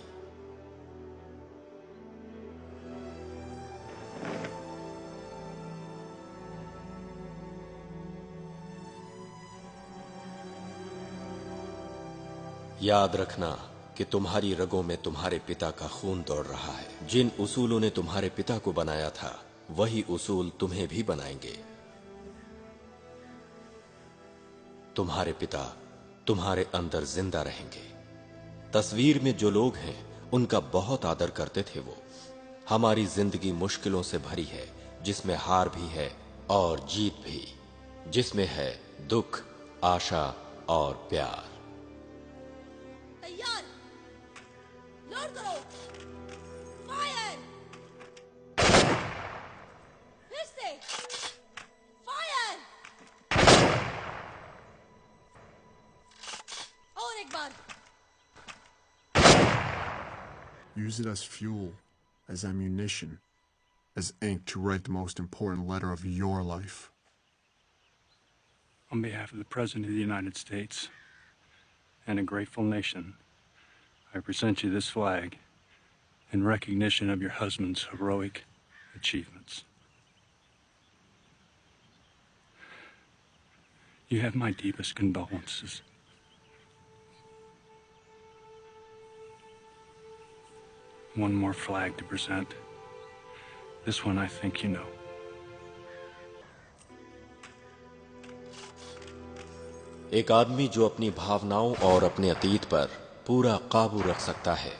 याद रखना कि तुम्हारी रगों में तुम्हारे पिता का खून दौड़ रहा है। जिन उसूलों ने तुम्हारे पिता को बनाया था, वही उसूल तुम्हें भी बनाएंगे। तुम्हारे पिता तुम्हारे अंदर जिंदा रहेंगे। तस्वीर में जो लोग हैं, उनका बहुत आदर करते थे वो। हमारी जिंदगी मुश्किलों से भरी है, जिसमें हार भी है और जीत भी, जिसमें है दुख, आशा और प्यार। तैयार, लोड करो, फायर, फिर से फायर, और एक बार। Use it as fuel, as ammunition, as ink to write the most important letter of your life. On behalf of the President of the United States and a grateful nation, I present you this flag in recognition of your husband's heroic achievements. You have my deepest condolences. One more flag to present. This one I think you know. एक आदमी जो अपनी भावनाओं और अपने अतीत पर पूरा काबू रख सकता है,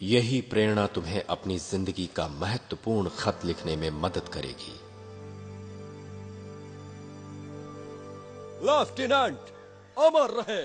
यही प्रेरणा तुम्हें अपनी जिंदगी का महत्वपूर्ण खत लिखने में मदद करेगी। लेफ्टिनेंट अमर रहे।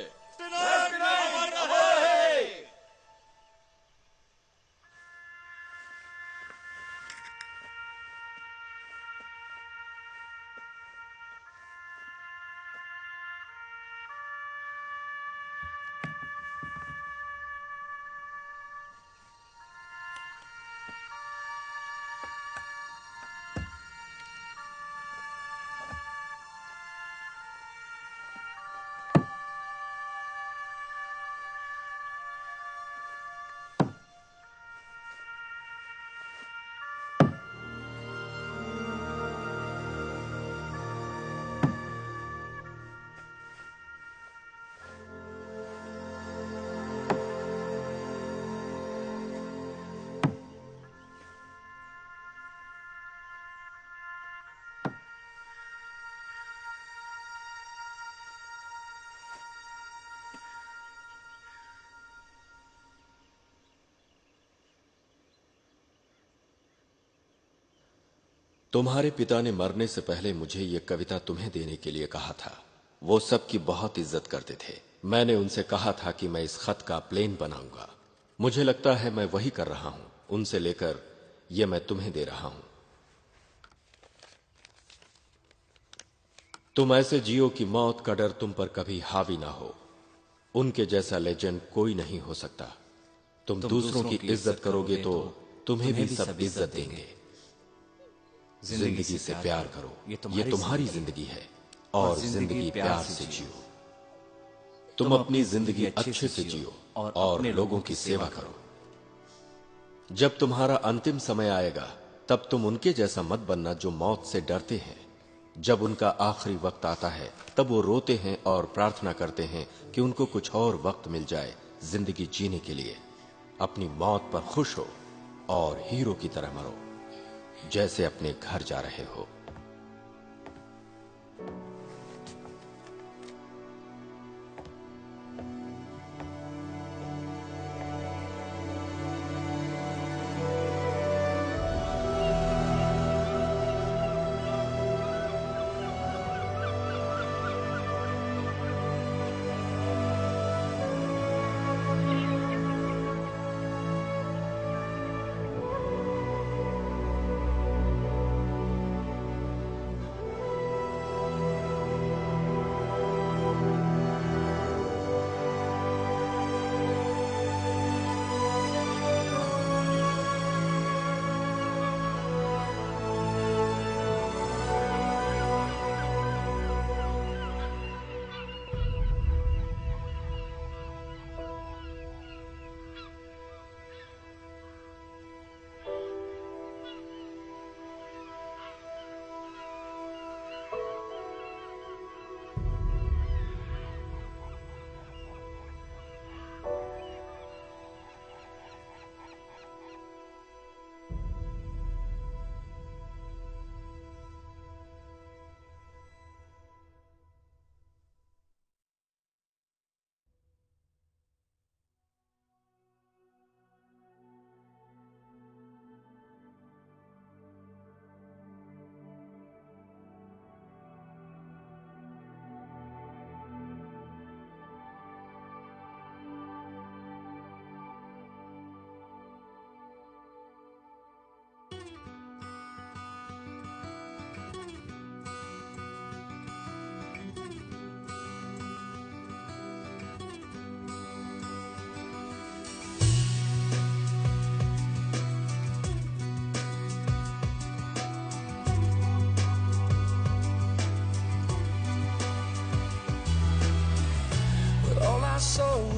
तुम्हारे पिता ने मरने से पहले मुझे यह कविता तुम्हें देने के लिए कहा था। वो सबकी बहुत इज्जत करते थे। मैंने उनसे कहा था कि मैं इस खत का प्लेन बनाऊंगा। मुझे लगता है मैं वही कर रहा हूं। उनसे लेकर यह मैं तुम्हें दे रहा हूं। तुम ऐसे जियो कि मौत का डर तुम पर कभी हावी ना हो। उनके जैसा लेजेंड कोई नहीं हो सकता। तुम दूसरों की इज्जत करोगे तो तुम्हें भी सब इज्जत देंगे। जिंदगी से प्यार करो, ये तुम्हारी जिंदगी है और जिंदगी प्यार से जियो। तुम अपनी जिंदगी अच्छे से जियो और लोगों की सेवा करो। जब तुम्हारा अंतिम समय आएगा, तब तुम उनके जैसा मत बनना जो मौत से डरते हैं। जब उनका आखिरी वक्त आता है, तब वो रोते हैं और प्रार्थना करते हैं कि उनको कुछ और वक्त मिल जाए जिंदगी जीने के लिए। अपनी मौत पर खुश हो और हीरो की तरह मरो, जैसे अपने घर जा रहे हो।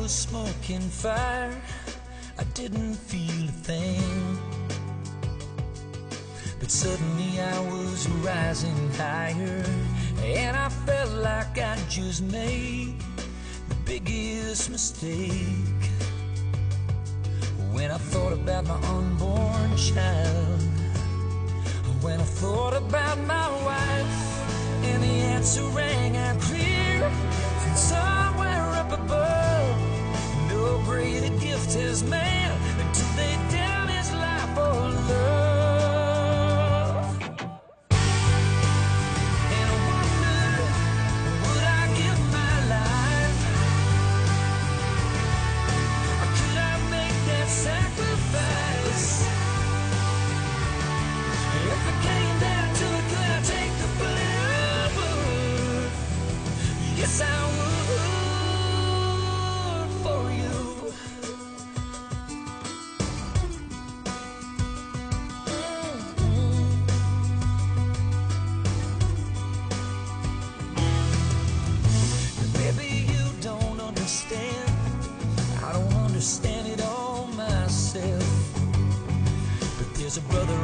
was smoking fire, I didn't feel a thing. But suddenly I was rising higher, and I felt like I just made the biggest mistake. When I thought about my unborn child, when I thought about my wife, and the answer rang out clear from somewhere up above. No greater gift has man to lay down his life for love. And I wonder, would I give my life? Or could I make that sacrifice? If it came down to it, could I take the bullet? Yes, I would for you. Maybe you don't understand. I don't understand it all myself. But there's a brother